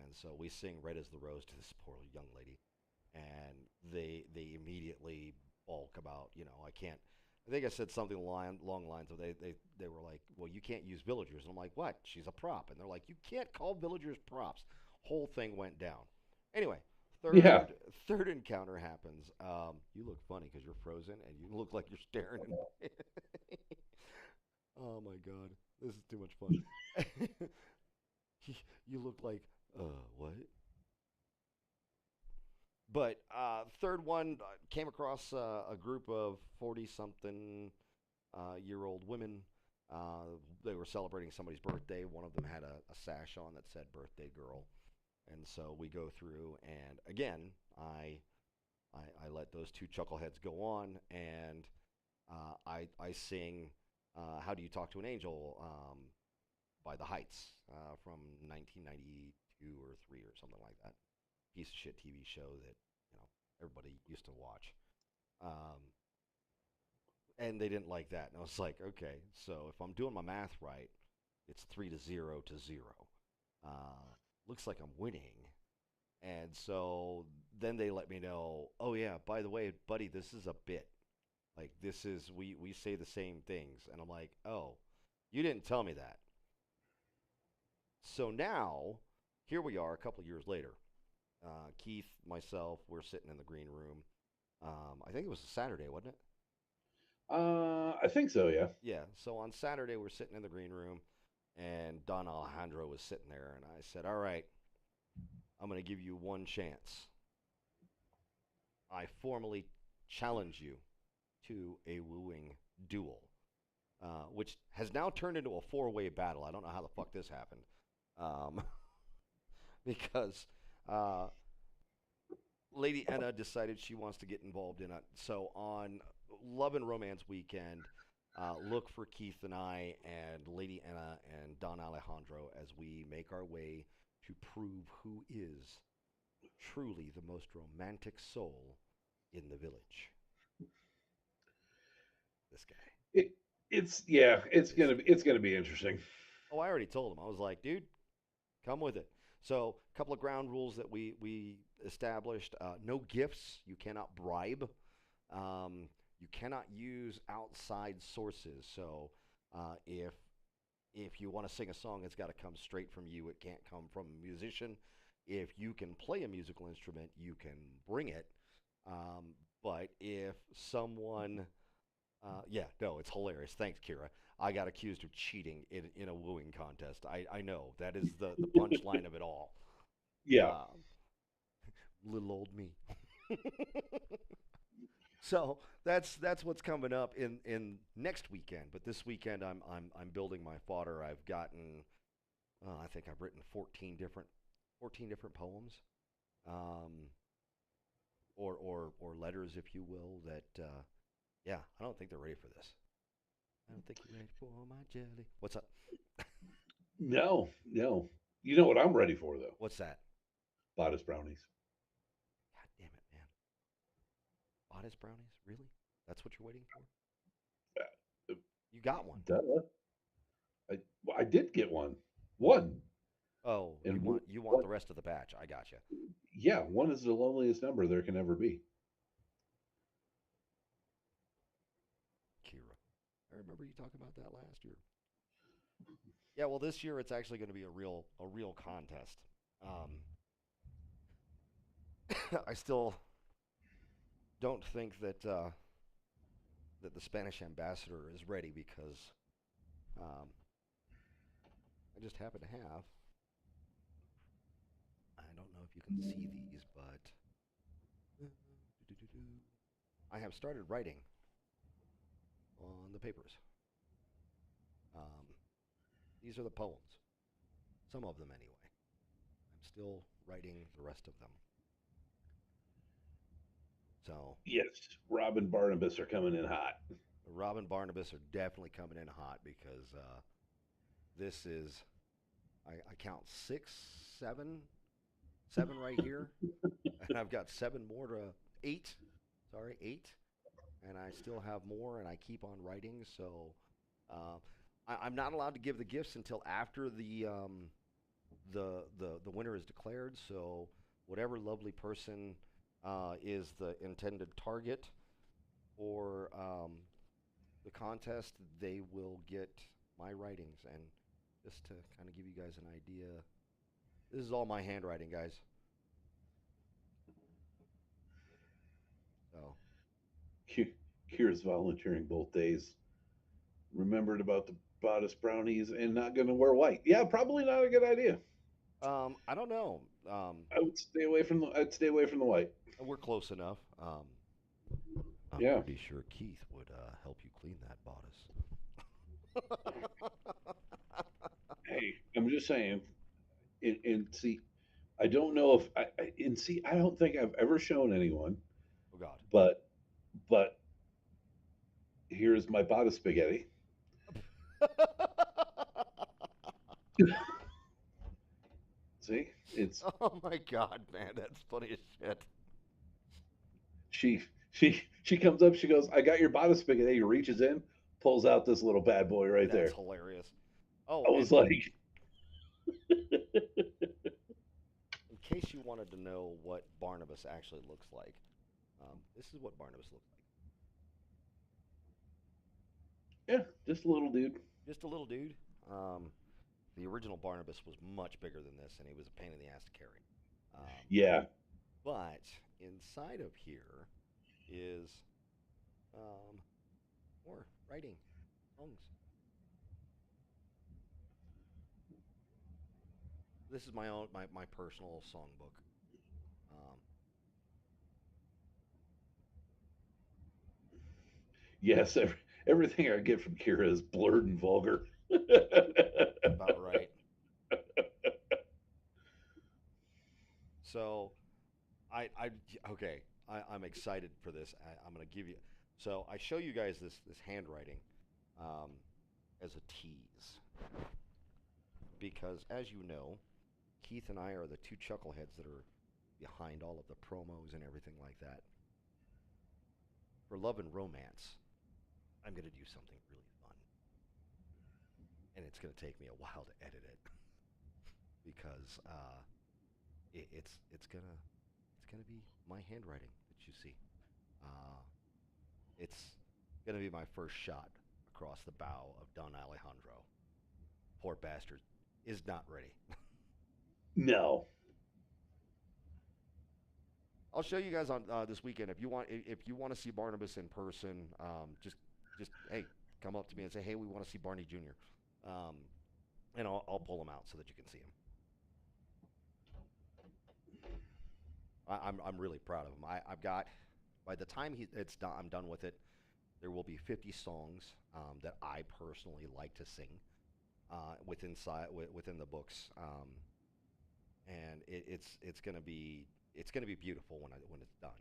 And so we sing "Red as the Rose" to this poor young lady, and they immediately balk about, I can't. I think I said something along the lines of they were like, "Well, you can't use villagers." And I'm like, "What? She's a prop." And they're like, "You can't call villagers props." Whole thing went down. Anyway, Yeah. third encounter happens. You look funny because you're frozen and you look like you're staring. Oh my god, this is too much fun. You look like what? But third one came across a group of 40 something year old women. They were celebrating somebody's birthday. One of them had a sash on that said "birthday girl," and so we go through, and again, I let those two chuckleheads go on, and I sing "How Do You Talk to an Angel" by the Heights from 1992 or three or something like that. Piece of shit TV show that everybody used to watch. Um, and they didn't like that, and I was like, okay, so if I'm doing my math right, it's 3-0 to 0. Uh, Looks like I'm winning. And so then they let me know, oh yeah, by the way, buddy, this is a bit. Like this is we say the same things, and I'm like, oh, you didn't tell me that. So now, here we are, a couple of years later. Keith, myself, we're sitting in the green room. I think it was a Saturday, wasn't it? I think so. Yeah. Yeah. So on Saturday, we're sitting in the green room, and Don Alejandro was sitting there, and I said, "All right, I'm going to give you one chance. I formally challenge you to a wooing duel." Which has now turned into a four-way battle. I don't know how the fuck this happened, um, because uh, Lady Enna decided she wants to get involved in it. So on Love and Romance Weekend, look for Keith and I and Lady Enna and Don Alejandro as we make our way to prove who is truly the most romantic soul in the village. This guy. It, it's yeah. It's This gonna guy. it's gonna be interesting. Oh, I already told him. I was like, dude, come with it. So, a couple of ground rules that we established: no gifts. You cannot bribe. You cannot use outside sources. So, if you want to sing a song, it's got to come straight from you. It can't come from a musician. If you can play a musical instrument, you can bring it. Um, but if someone, yeah, no, it's hilarious. Thanks, Kira. I got accused of cheating in a wooing contest. I know that is the punchline of it all. Yeah. Um, Little old me. So that's what's coming up in next weekend. But this weekend, I'm building my fodder. I've gotten, I think I've written 14 different poems, um, or letters, if you will. That yeah, I don't think they're ready for this. I don't think you're ready for my jelly. What's up? No, no. You know what I'm ready for though? What's that? Bodice brownies. God damn it, man! Honest brownies, really? That's what you're waiting for? Uh, You got one. Duh. I did get one. One. Oh, And you want one, the rest of the batch. I got you, yeah, one is the loneliest number there can ever be. Kira. I remember you talking about that last year. Yeah, well, this year it's actually going to be a real contest. Um, I still don't think that that the Spanish ambassador is ready because um, I just happen to have. I don't know if you can see these, but I have started writing on the papers. Um, these are the poems, some of them anyway. I'm still writing the rest of them. So Yes, Rob and Barnabas are coming in hot. Rob and Barnabas are definitely coming in hot because this is I count six, seven, seven right here, and I've got seven more to eight. Sorry, eight, and I still have more, and I keep on writing. So uh, I'm not allowed to give the gifts until after the winner is declared. So whatever lovely person is the intended target for the contest, they will get my writings. And just to kind of give you guys an idea, this is all my handwriting, guys. So Kira's volunteering both days. Remembered about the bodice brownies and not going to wear white. Yeah, probably not a good idea. I don't know. I would stay away from the. I'd stay away from the white. We're close enough. I'm Yeah. pretty sure Keith would help you clean that bodice. Hey, I'm just saying. And see, I don't know if and see, I don't think I've ever shown anyone, Oh God. but but here's my bodice spaghetti. See, it's Oh my God, man, that's funny as shit. she comes up. She goes, "I got your bodice spaghetti." He reaches in, pulls out this little bad boy right That's there. hilarious. I Oh, was like, in case you wanted to know what Barnabas actually looks like, this is what Barnabas looks like. "Yeah, just a little dude." Just a little dude. Um, the original Barnabas was much bigger than this, and he was a pain in the ass to carry. Um, Yeah. but inside of here is um, more writing, songs. This is my own my personal songbook. Um, Yes. Everything I get from Kira is blurred and vulgar. that's about right. So I okay. I'm excited for this. I'm gonna give you. So I show you guys this handwriting um, as a tease because, as you know, Keith and I are the two chuckleheads that are behind all of the promos and everything like that. For Love and Romance, I'm gonna do something really fun, and it's gonna take me a while to edit it because it's gonna be my handwriting that you see. Uh, it's gonna be my first shot across the bow of Don Alejandro. Poor bastard is not ready. No. I'll show you guys on this weekend if you want. If you want to see Barnabas in person, just hey, come up to me and say, hey, we want to see Barney Jr. Um, and I'll pull him out so that you can see him. I'm really proud of him. I've got by the time it's done, I'm done with it. There will be 50 songs that I personally like to sing within the books. and it's gonna be beautiful when it's done.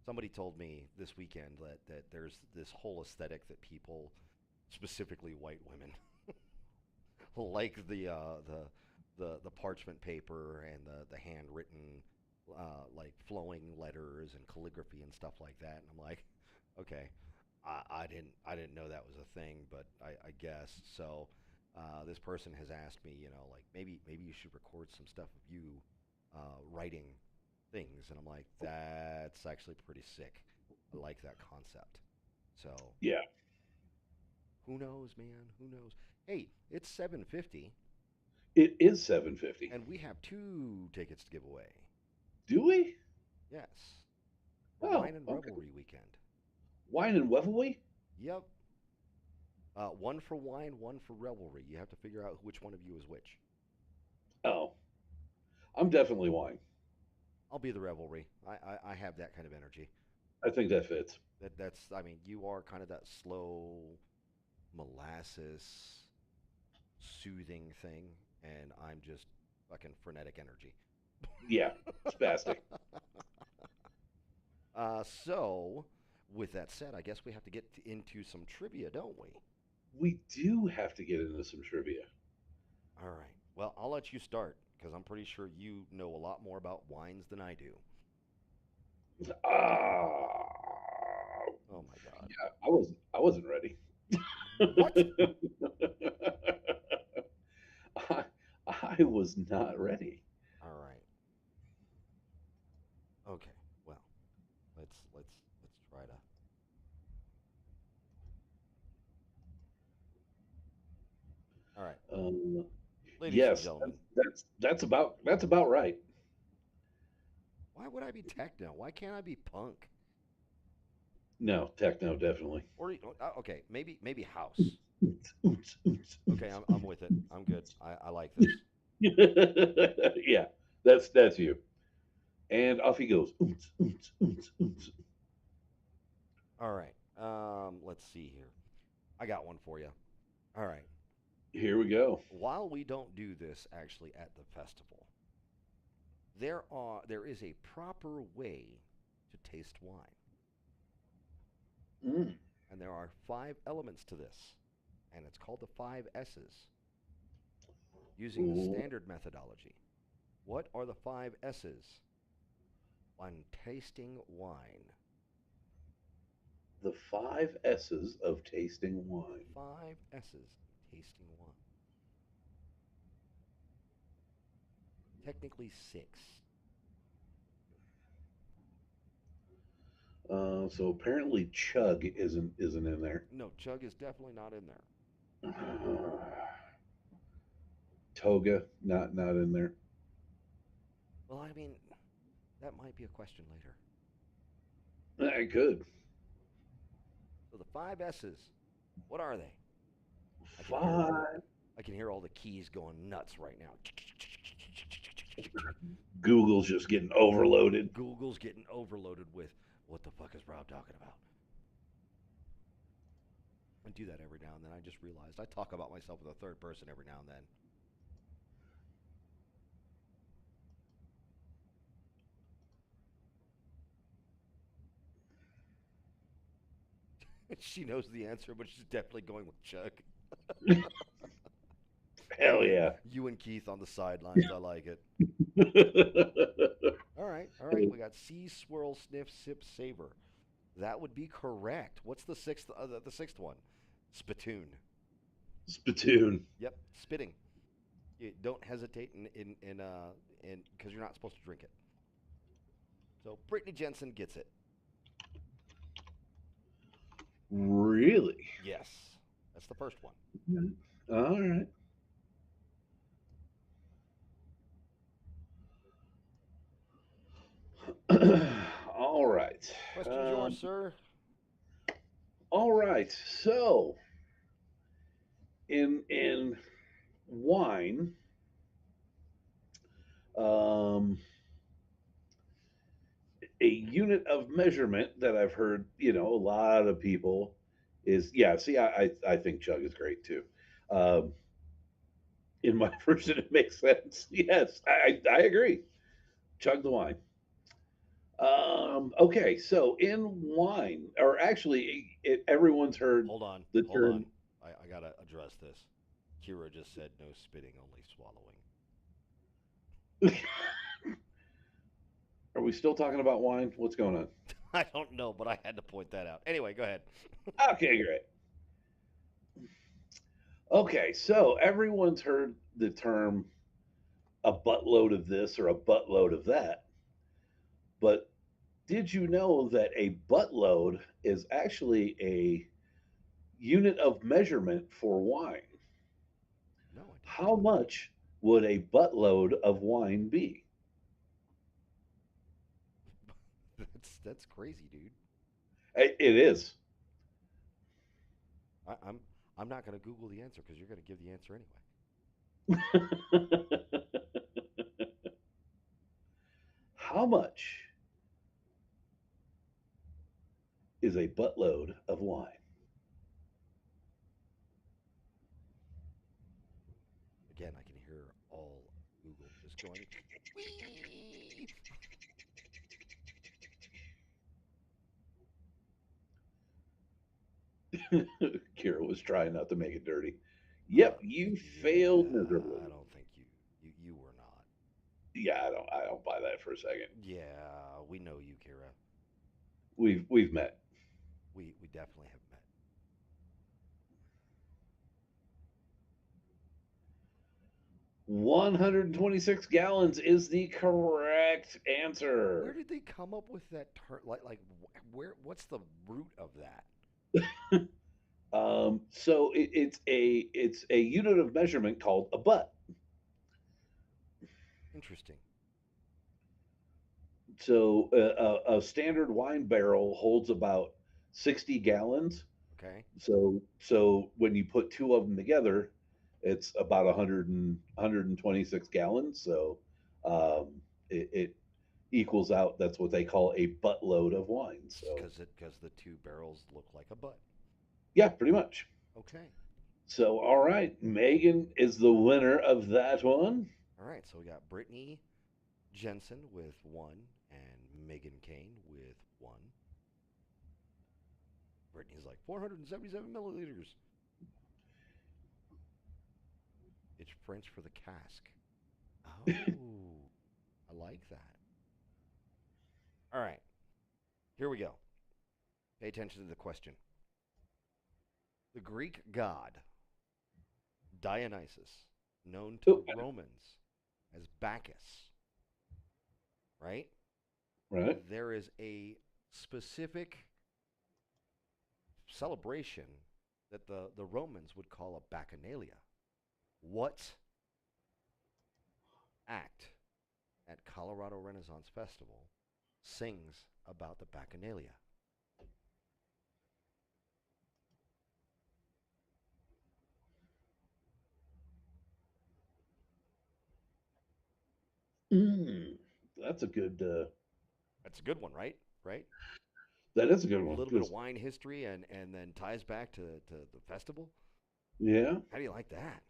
Somebody told me this weekend that there's this whole aesthetic that people, specifically white women, like the parchment paper and the handwritten, like flowing letters and calligraphy and stuff like that. And I'm like, okay, I didn't know that was a thing, but I guess so. This person has asked me, like maybe you should record some stuff of you writing things, and I'm like, that's actually pretty sick. I like that concept. So Yeah, who knows, man? Who knows? Hey, it's 7:50, it is 7:50. and we have two tickets to give away. Do we? Yes, for Oh, Wine and okay. Revelry Weekend. Wine and Revelry? Yep. One for wine, one for revelry. You have to figure out which one of you is which. Oh, I'm definitely wine. I'll be the revelry. I have that kind of energy. I think that fits. I mean, you are kind of that slow molasses soothing thing, and I'm just fucking frenetic energy. Yeah, spastic. So, with that said, I guess we have to get into some trivia, don't we? We do have to get into some trivia. All right. Well, I'll let you start because I'm pretty sure you know a lot more about wines than I do. Ah, Oh my God. yeah, I wasn't ready. What? I, I was not ready. All right. Okay. Well, let's try to. All right, Um, ladies and yes, gentlemen. that's about right. Why would I be techno? Why can't I be punk? No, techno definitely. Or okay, maybe house. Okay, I'm with it. I'm good. I like this. Yeah, that's you. And off he goes. Oons, oons, oons, oons. All right. Let's see here. I got one for you. All right. Here we go. While we don't do this actually at the festival, there is a proper way to taste wine, Mm. and there are five elements to this, and it's called the five S's using the Ooh, standard methodology. What are the five S's on tasting wine? the five S's of tasting wine. Five S's in tasting wine. Technically six. So apparently chug isn't in there. No, chug is definitely not in there. Toga not in there. Well, I mean, that might be a question later. I could. So the five S's, what are they? I can hear all the Five. I can hear all the keys going nuts right now. Google's just getting overloaded. Google's getting overloaded with what the fuck is Rob talking about? I do that every now and then. I just realized I talk about myself in the third person every now and then. She knows the answer, but she's definitely going with Chuck. Hell And yeah. you and Keith on the sidelines. I like it. All right. We got see, swirl, sniff, sip, savor. That would be correct. What's the sixth one? Spittoon. Spittoon. Yep, spitting. You don't hesitate in because you're not supposed to drink it. So Brittany Jensen gets it. Really? Yes, that's the first one. All right. All right. Question's yours, Um, sir. all right. So in wine, um, a unit of measurement that I've heard, a lot of people is, yeah. See, I think chug is great too. Um, In my version, it makes sense. Yes, I agree. Chug the wine. Okay, so in wine, or actually, everyone's heard the Hold on. term. I gotta address this. Kira just said no spitting, only swallowing. Are we still talking about wine? What's going on? I don't know, but I had to point that out. Anyway, go ahead. Okay, great. Okay, so everyone's heard the term a buttload of this or a buttload of that, but did you know that a buttload is actually a unit of measurement for wine? No, I did How much would a buttload of wine be? not. That's crazy, dude. It is. I'm I'm not gonna Google the answer because you're gonna give the answer anyway. How much is a buttload of wine? Again, I can hear all Google just going. Wee! Kira was trying not to make it dirty. Uh, Yep, you failed yeah, miserably. I don't think you were not. Yeah, I don't buy that for a second. Yeah, we know you, Kira. We've met. We definitely have met. 126 gallons is the correct Where answer. did they come up with that term? Where? What's the root of that? So it's a unit of measurement called a butt. Interesting. So a standard wine barrel holds about 60 gallons. Okay. So when you put two of them together, it's about 126 gallons. So it equals out. That's what they call a buttload of wine. So Because the two barrels look like a butt. yeah, pretty much. Okay. So all right, Megan is the winner of that one. All right. So we got Brittany Jensen with one and Megan Kane with one. Brittany's like 477 milliliters. It's French for the cask. Oh, I like that. All right. Here we go. Pay attention to the question. The Greek god Dionysus, known to the Oh, Romans as Bacchus, right? right. There is a specific celebration that the Romans would call a bacchanalia. What act at Colorado Renaissance Festival sings about the bacchanalia? Mm, that's a good. That's a good one, right? Right? That is a good A one little bit of because wine history and then ties back to the festival. yeah, How do you like that?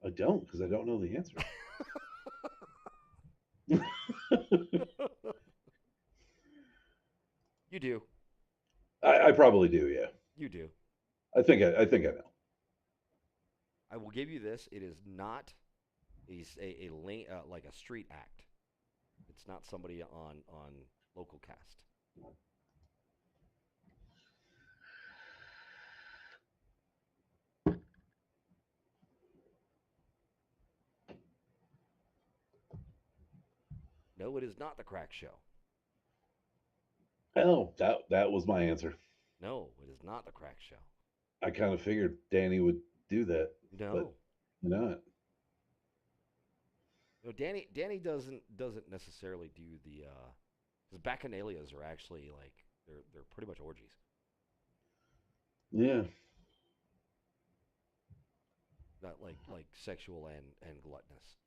I don't because I don't know the answer. You do. I probably do. Yeah, You do. I think I know. I will give you this. It is not a lane like a street act. It's not somebody on local cast. No, it is not the crack show. Oh, that was my answer. No, it is not the crack show. I kind of figured Danny would do that, but No. not. No, Danny doesn't necessarily do the because bacchanalias are actually like they're pretty much orgies. Yeah. Not like sexual and gluttonous.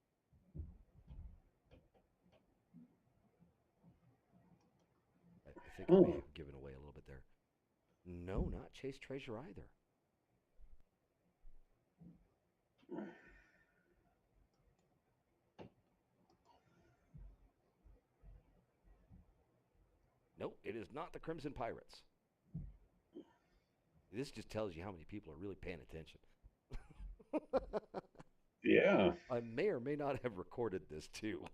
I think I may Oh, have given away a little bit there. No, not chase treasure either. Nope, it is not the Crimson Pirates. This just tells you how many people are really paying attention. Yeah. I may or may not have recorded this too.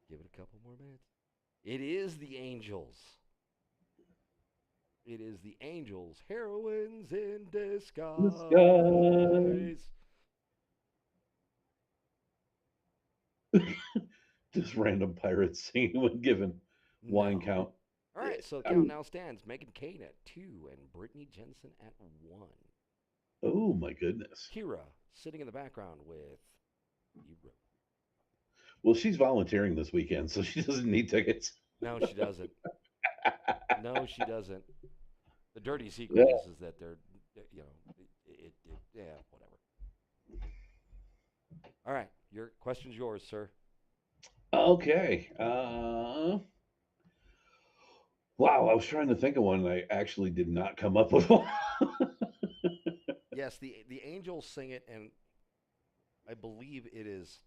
Give it a couple more minutes. It is the Angels. It is the Angels, heroines in The sky. disguise. Just random pirates singing when given wine No. count. All right, so the I count mean, now stands Megan Kane at 2 and Brittany Jensen at 1. oh my goodness. Kira sitting in the background with Ebro. Well, she's volunteering this weekend, so she doesn't need tickets. No, she doesn't. No, she doesn't. The dirty Yeah. secret is that they're, yeah, whatever. All right, your question's yours, sir. Okay. Wow, I was trying to think of one, and I actually did not come up with one. Yes, the Angels sing it, and I believe it is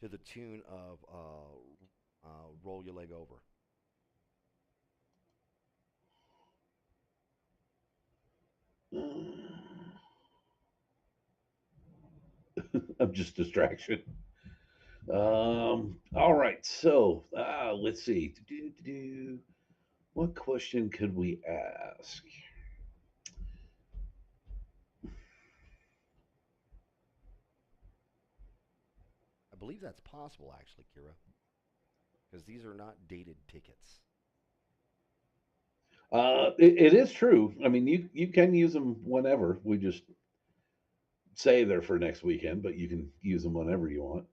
to the tune of "Roll Your Leg Over." I'm just distraction. All right. So, let's see. What question could we ask? I believe that's possible, actually, Kira, because these are not dated tickets. It is true. I mean, you can use them whenever. We just say they're for next weekend, but you can use them whenever you want.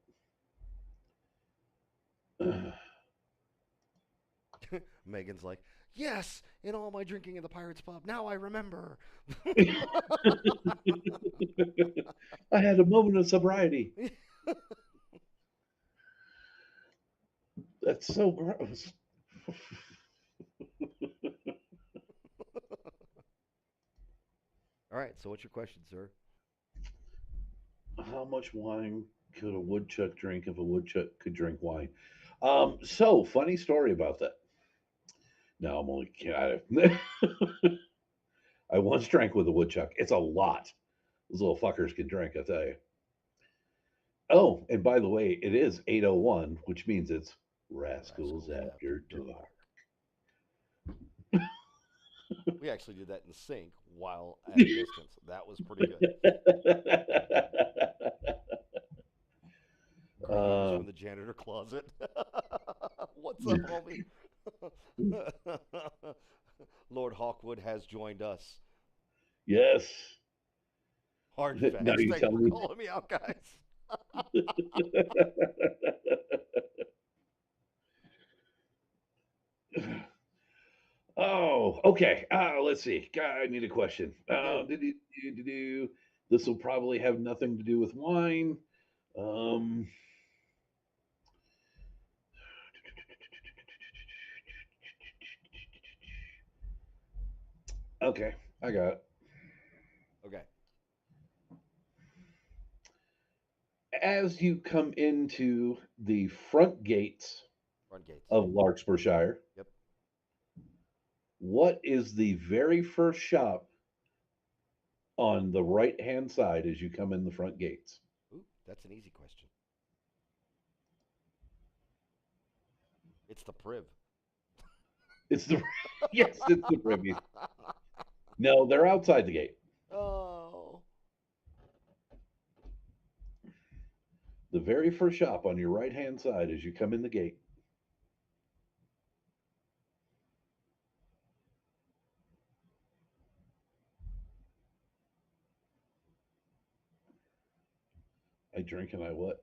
Megan's like, yes, in all my drinking in the Pirates Pub. Now I remember. I had a moment of sobriety. That's so gross. All right, so what's your question, sir? How much wine could a woodchuck drink if a woodchuck could drink wine? So funny story about that. No, I'm only kidding. I once drank with a woodchuck. It's a lot. Those little fuckers can drink, I tell you. Oh, and by the way, it is 8:01, which means it's Rascals Rascals After After Dark. Dark. We actually did that in sync while at a distance. That was pretty good. Greetings uh, from the janitor closet. What's up, homie? Lord Hawkwood has joined us. yes. Hard Now facts. you Thanks tell for me. calling me out, guys. Oh, okay. Let's see. God, I need a question. Go. This will probably have nothing to do with wine. Um, okay, I got it. Okay. As you come into the front gates Front gates. of Larkspurshire, Yep. what is the very first shop on the right hand side as you come in the front gates? Ooh, that's an easy question. It's the Priv. It's the yes, it's the Privies. No, they're outside the gate. Oh. The very first shop on your right hand side as you come in the gate. I drink and I what?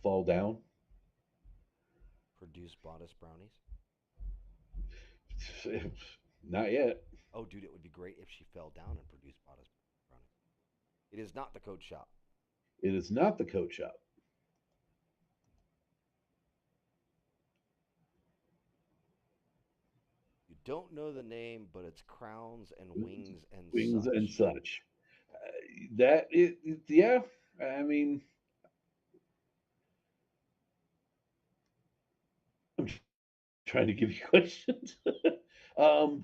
Fall down? Produce bodice brownies. Not yet. Oh, dude, it would be great if she fell down and produced bodice brownies. It is not the coat shop. It is not the coat shop. don't know the name, but it's Crowns and Wings and Wings and such. such. That yeah. I mean, I'm trying to give you questions.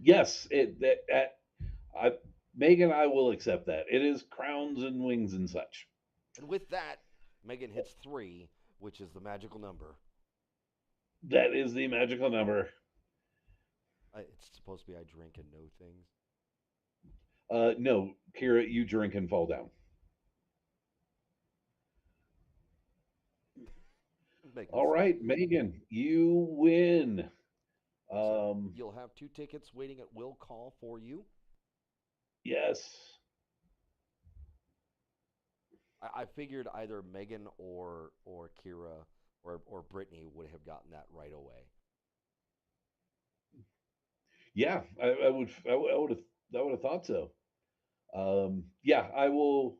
Yes, I Megan, I will accept that. It is crowns and wings and such. And with that, Megan hits three, which is the magical number. That is the magical number. It's supposed to be I drink and know things. No, Kira, you drink and fall down. Making All sense. right, Megan, you win. So Um, you'll have two tickets waiting at will call for you. yes. I figured either Megan or Kira or Brittany would have gotten that right away. Yeah, I would. I would have thought so. Yeah, I will.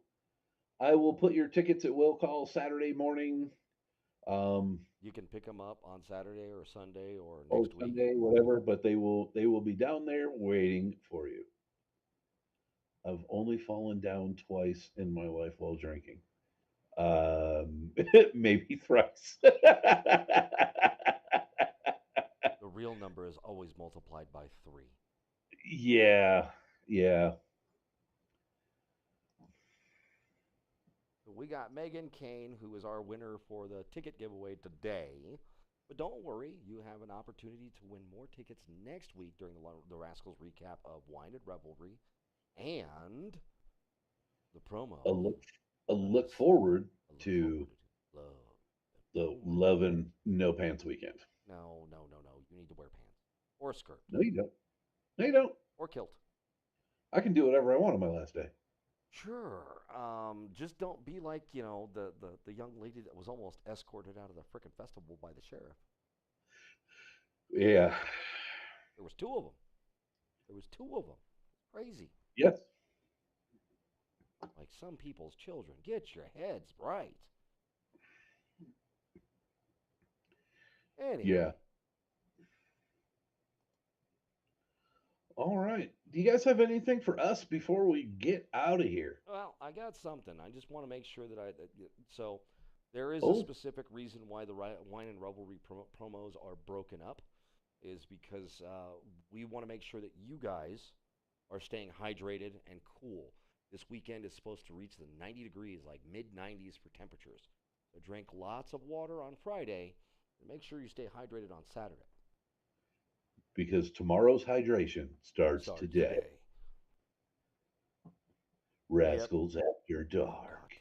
I will put your tickets at will call Saturday morning. You can pick them up on Saturday or Sunday or Or next week. Sunday, whatever. But they will be down there waiting for you. I've only fallen down twice in my life while drinking. Um, maybe thrice. The real number is always multiplied by three. Yeah, yeah. So we got Megan Kane, who is our winner for the ticket giveaway today. But don't worry, you have an opportunity to win more tickets next week during the Rascals recap of Wine and Revelry and the A promo look, a that look is forward a look to forward to. Love and the more. Love and No Pants weekend. No, no, no, no. You need to wear pants or a skirt No, you don't. No, you don't. or kilt. I can do whatever I want on my last day. Sure. Just don't be like, the young lady that was almost escorted out of the frickin' festival by the sheriff. Yeah. There was two of them. There was two of them. Crazy. Yes. Like some people's children. Get your heads right. Yeah. Anyway, All right. Do you guys have anything for us before we get out of here? well, I got something. I just want to make sure so there is a Oh, specific reason why the Wine and Revelry promos are broken up is because we want to make sure that you guys are staying hydrated and cool. This weekend is supposed to reach the 90 degrees, like mid 90s for temperatures. So drink lots of water on Friday and make sure you stay hydrated on Saturday. because tomorrow's hydration starts Starts today. today. Yep. Rascals After Oh, God Dark.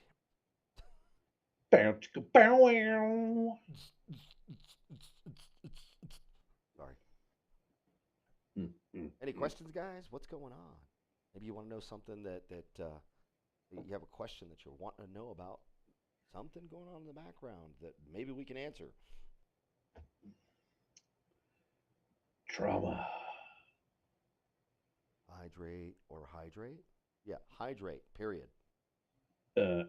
damn. Bow, chicka, bow, wow. Sorry. Mm, mm, Any mm. questions, guys? What's going on? Maybe you want to know something that you have a question that you're wanting to know about something going on in the background that maybe we can answer. Trauma. Hydrate or hydrate? Yeah, hydrate, period. Uh,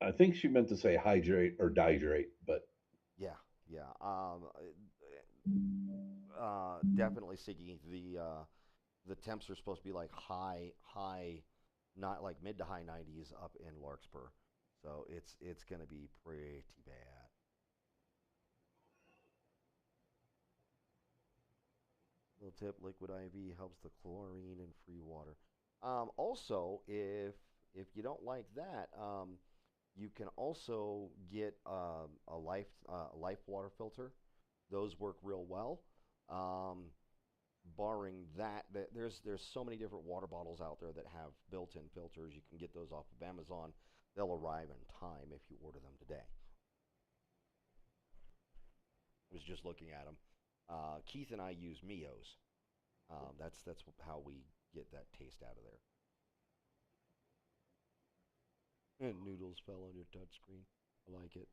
I think she meant to say hydrate or dihydrate, but Yeah, yeah. Definitely, Siggy. The temps are supposed to be like high, not like mid to high 90s up in Larkspur. So it's gonna be pretty bad. Little tip: liquid IV helps the chlorine in free water. Also, if you don't like that, you can also get a life water filter. Those work real well. Um, Barring that, there's so many different water bottles out there that have built-in filters. You can get those off of Amazon. They'll arrive in time if you order them today. I was just looking at them. Keith and I use Mios. That's how we get that taste out of there. And noodles fell on your touchscreen. I like it.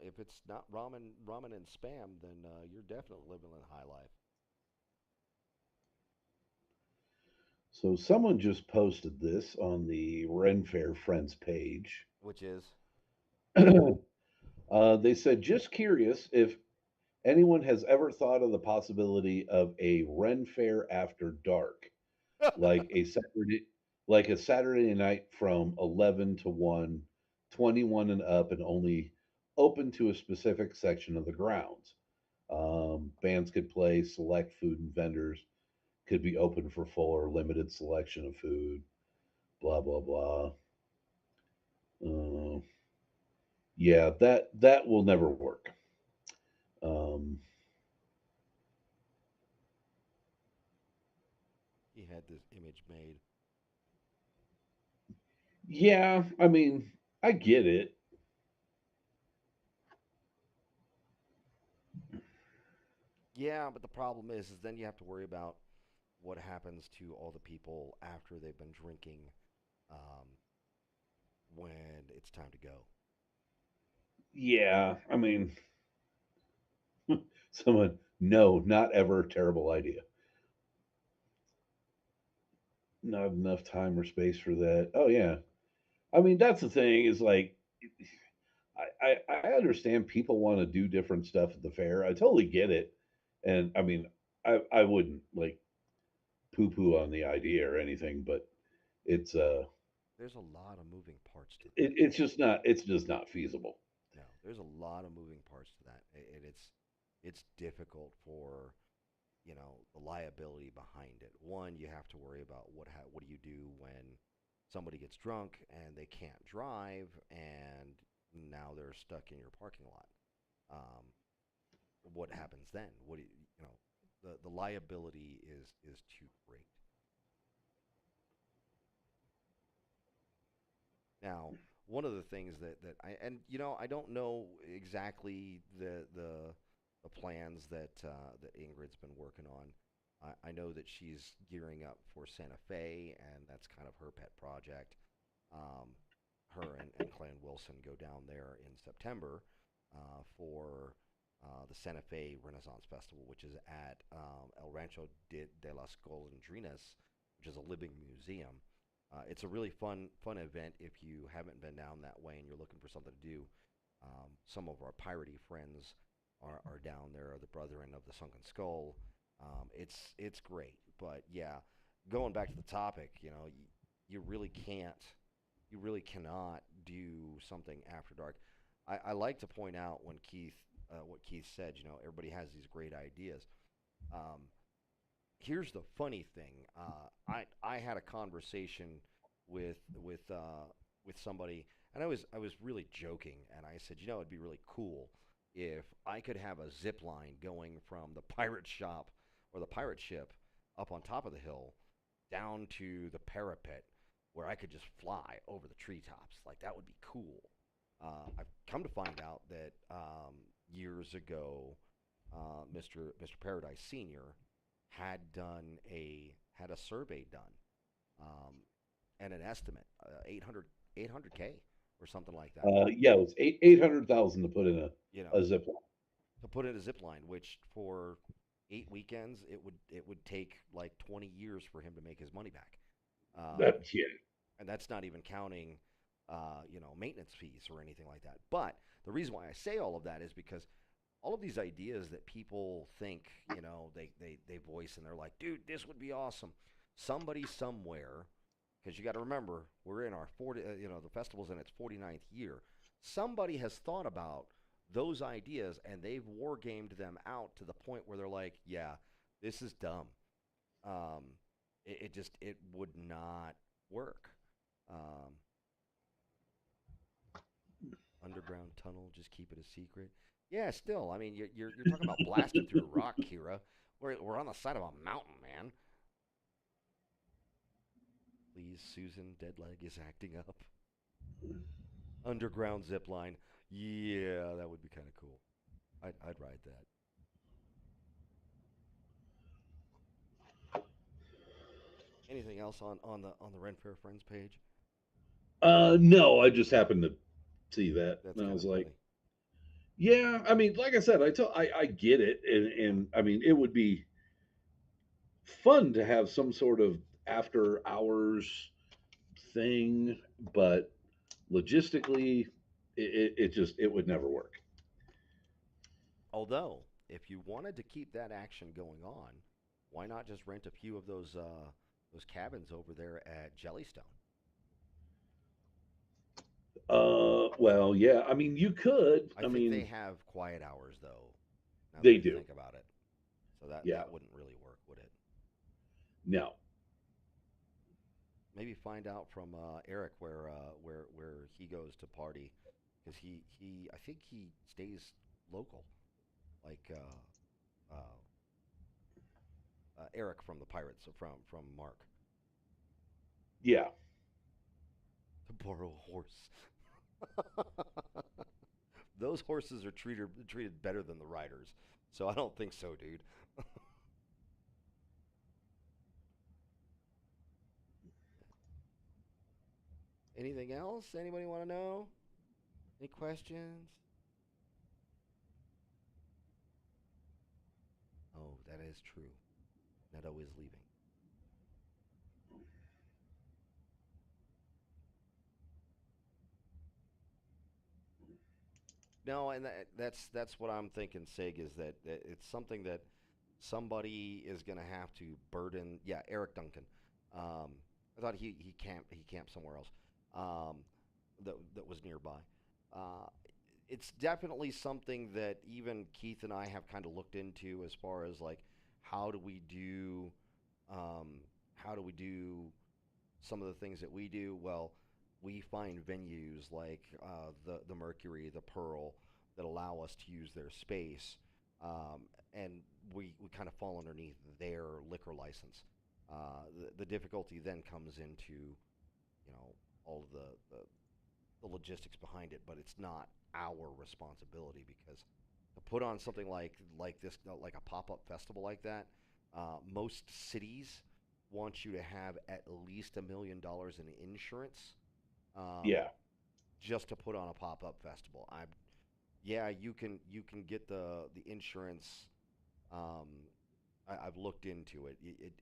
If it's not ramen and spam, then you're definitely living the high life. so someone just posted this on the Ren Fair Friends page. Which is, They said, just curious if anyone has ever thought of the possibility of a Ren Fair after dark, like a Saturday, like a Saturday night from 11 to 1, 21 and up, and only open to a specific section of the grounds. Bands could play, select food and vendors could be open for full or limited selection of food. Blah blah blah. Uh, yeah, that will never work. Um, He had this image made. yeah, I mean, I get it. Yeah, but the problem is then you have to worry about what happens to all the people after they've been drinking um, when it's time to go. Yeah, I mean, someone, no, not ever. Terrible idea. Not enough time or space for that. Oh yeah, I mean that's the thing is like I understand people want to do different stuff at the fair. I totally get it, and I mean I wouldn't like poo poo on the idea or anything, but it's There's a lot of moving parts to that. it's just not feasible. No, there's a lot of moving parts to that, and it's difficult for the liability behind it. One, you have to worry about what do you do when somebody gets drunk and they can't drive, and now they're stuck in your parking lot. Um, what happens then? What do the liability is too great. Now, one of the things that I don't know exactly the plans that Ingrid's been working on. I know that she's gearing up for Santa Fe, and that's kind of her pet project. Um, Her and Clan Wilson go down there in September for the Santa Fe Renaissance Festival, which is at El Rancho de las Golondrinas, which is a living museum. It's a really fun event if you haven't been down that way and you're looking for something to do. Some of our piratey friends are down there, the Brethren of the Sunken Skull. It's great, but yeah, going back to the topic, you really can't, you really cannot do something after dark. I like to point out when what Keith said. Everybody has these great ideas. Um, Here's the funny thing. I had a conversation with somebody, and I was really joking, and I said, it'd be really cool if I could have a zip line going from the pirate shop or the pirate ship up on top of the hill down to the parapet where I could just fly over the treetops. Like that would be cool. I've come to find out that years ago, Mr. Paradise Senior had a survey done, um, and an estimate 800K or something like that. Yeah, it was 800,000 to put in You a know, zip line. to put in a zip line, which for 8 weekends it would take like 20 years for him to make his money back. Um, That yeah. and that's not even counting maintenance fees or anything like that. But the reason why I say all of that is because all of these ideas that people think, they voice and they're like, dude, this would be awesome. Somebody somewhere, because you got to remember, we're in our 40, the festival's in its 49th year. Somebody has thought about those ideas and they've war gamed them out to the point where they're like, yeah, this is dumb. Um, it would not work. Um, Underground tunnel, just keep it a secret. Yeah, still, I mean, you're talking about blasting through a rock, Kira. We're on the side of a mountain, man. Please, Susan, Deadleg is acting up. Underground zip line. Yeah, that would be kind of cool. I'd ride that. Anything else on the Ren Fair Friends page? No, I just happened to see that, That's and I kind was of like, funny. yeah. I mean, like I said, I get it, and I mean, it would be fun to have some sort of after hours thing, but logistically, it would never work. Although, if you wanted to keep that action going on, why not just rent a few of those cabins over there at Jellystone? Well, yeah. I mean, you could. I I think they mean, have quiet hours though. Now that they I do. think about it, so that Yeah. that wouldn't really work, would it? No. Maybe find out from Eric where he goes to party, because he I think he stays local, like Eric from the Pirates, from Mark. Yeah. To borrow a horse. Those horses are treated better than the riders, so I don't think so, dude. Anything else? Anybody want to know? Any questions? Oh, that is true. Neto is leaving. No, and that's what I'm thinking, Sig, is that it's something that somebody is going to have to burden. Yeah, Eric Duncan. Um, I thought he camped somewhere else. Um, that was nearby. Uh, it's definitely something that even Keith and I have kind of looked into, as far as like how do we do um, how do we do some of the things that we do. Well, we find venues like the Mercury, the Pearl, that allow us to use their space, um, and we kind of fall underneath their liquor license. The difficulty then comes into, all of the logistics behind it, but it's not our responsibility, because to put on something like this, like a pop up festival like that, most cities want you to have at least $1 million in insurance, um, Yeah. just to put on a pop up festival. Yeah, you can get the insurance. Um, I've looked into it.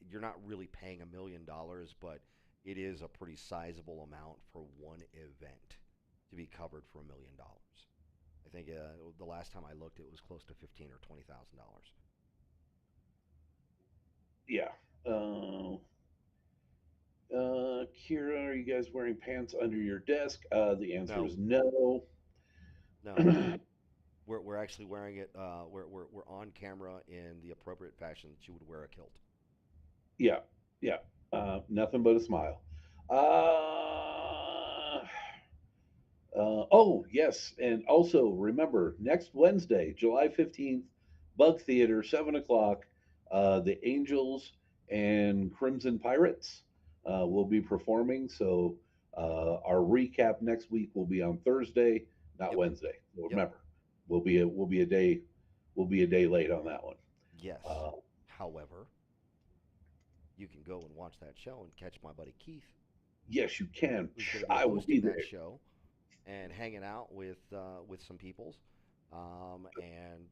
You're not really paying $1 million, but it is a pretty sizable amount for one event to be covered for $1 million. I think the last time I looked, it was close to 15 or 20 thousand dollars. Yeah. Uh, Kira, are you guys wearing pants under your desk? The answer No, is no. no, we're actually wearing it. We're on camera in the appropriate fashion that you would wear a kilt. Yeah. Yeah. Nothing but a smile. Uh, oh, yes. And also remember, next Wednesday, July 15th, Bug Theater, 7 o'clock, the Angels and Crimson Pirates will be performing. So our recap next week will be on Thursday, not Yep, Wednesday. So yep, remember, we'll be a day late on that one. yes. Uh, However, you can go and watch that show and catch my buddy Keith, yes, you can. who's going to be I will be hosting there. that show and hanging out with some peoples, and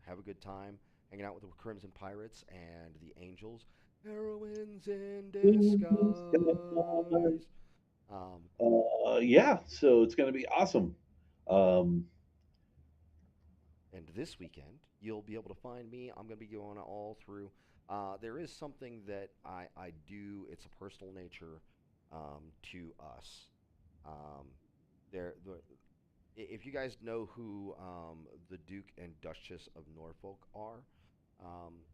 have a good time hanging out with the Crimson Pirates and the Angels, heroines in disguise. Um, Yeah, so it's going to be awesome. Um, and this weekend, you'll be able to find me. I'm going to be going all through. There is something that I do. It's a personal nature, to us. Um, the if you guys know who the Duke and Duchess of Norfolk are,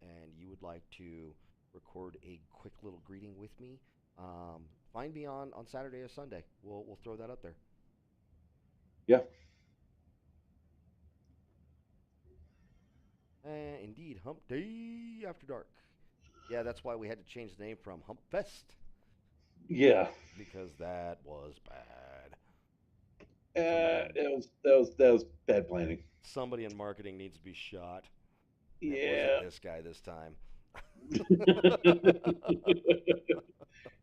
and you would like to record a quick little greeting with me, find me on Saturday or Sunday. We'll throw that up there. yeah, Indeed, Hump Day After Dark. Yeah, that's why we had to change the name from Hump Fest, yeah. because that was bad. Somebody in That was bad planning. somebody in marketing needs to be shot, and it wasn't Yeah, this guy this time.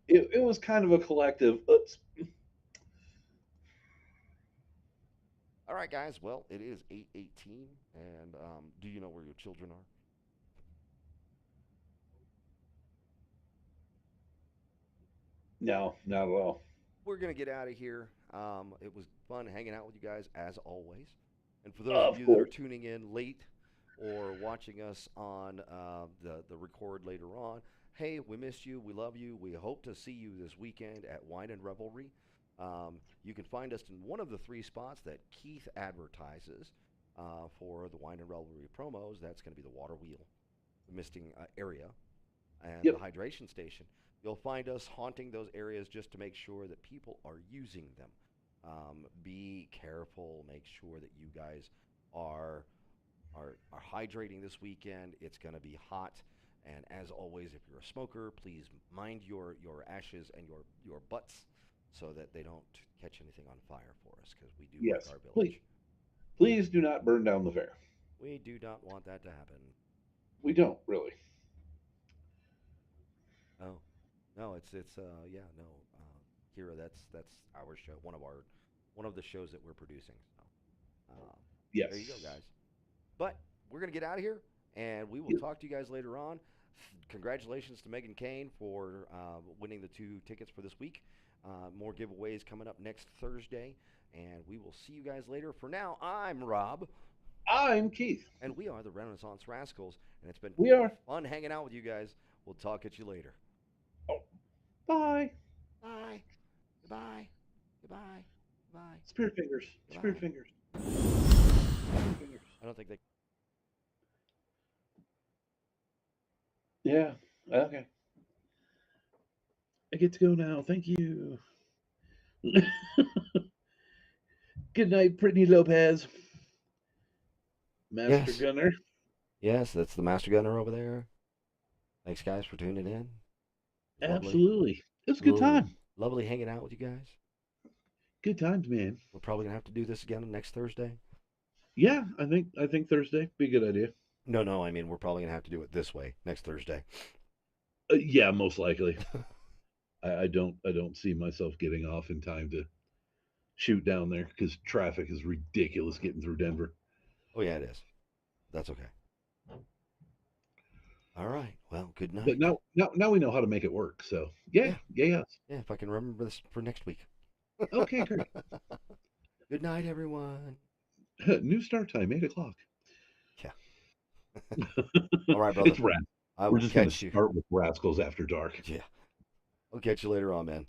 it was kind of a collective. Oops. All right, guys. Well, it is 8:18, and do you know where your children are? No, not at all. We're gonna get out of here. It was fun hanging out with you guys as always. And for those of Of you that are course. tuning in late or watching us on the record later on, hey, we missed you. We love you. We hope to see you this weekend at Wine and Revelry. You can find us in one of the three spots that Keith advertises for the Wine and Revelry promos. That's going to be the Water Wheel, the misting area, and the Yep. hydration station. You'll find us haunting those areas just to make sure that people are using them. Be careful. Make sure that you guys are are hydrating this weekend. It's going to be hot. And as always, if you're a smoker, please mind your ashes and your butts so that they don't catch anything on fire for us because we do like Yes. our Please, village. please do not burn down the fair. We do not want that to happen. We don't really. Oh, no, it's yeah, no, Kira, that's our show, one of the shows that we're producing. So, um, there you go, Yes. guys. But we're gonna get out of here, and we will Yep. talk to you guys later on. Congratulations to Megan Kane for winning the 2 tickets for this week. More giveaways coming up next Thursday, and we will see you guys later. For now, I'm Rob, I'm Keith. and we are the Renaissance Rascals, and it's been We are. fun hanging out with you guys. We'll talk at you later. Oh, bye. Bye. Goodbye. Goodbye. Goodbye. Spirit fingers. Spirit Goodbye. fingers. Spirit fingers. I don't think they. Yeah. Okay. I get to go now. Thank you. Good night, Brittany Lopez, Master Yes. Gunner. Yes, that's the Master Gunner over there. Thanks, guys, for tuning in. It was lovely. Absolutely. It was a good Lovely, time. lovely hanging out with you guys. Good times, man. We're probably gonna have to do this again next Thursday. Yeah, I think Thursday be a good idea. No, no, I mean we're probably gonna have to do it this way next Thursday. Yeah, most likely. I don't see myself getting off in time to shoot down there because traffic is ridiculous getting through Denver. Oh yeah, it is. That's okay. All right. Well, good But night. now we know how to make it work. So yeah, Yeah, yeah, yeah. yeah. If I can remember this for next week. Okay, great. Good night, everyone. New start time, 8 o'clock. Yeah. All right, brother. It's rad. I We're will just gonna catch you. start with Rascals After Dark. Yeah. I'll catch you later on, man.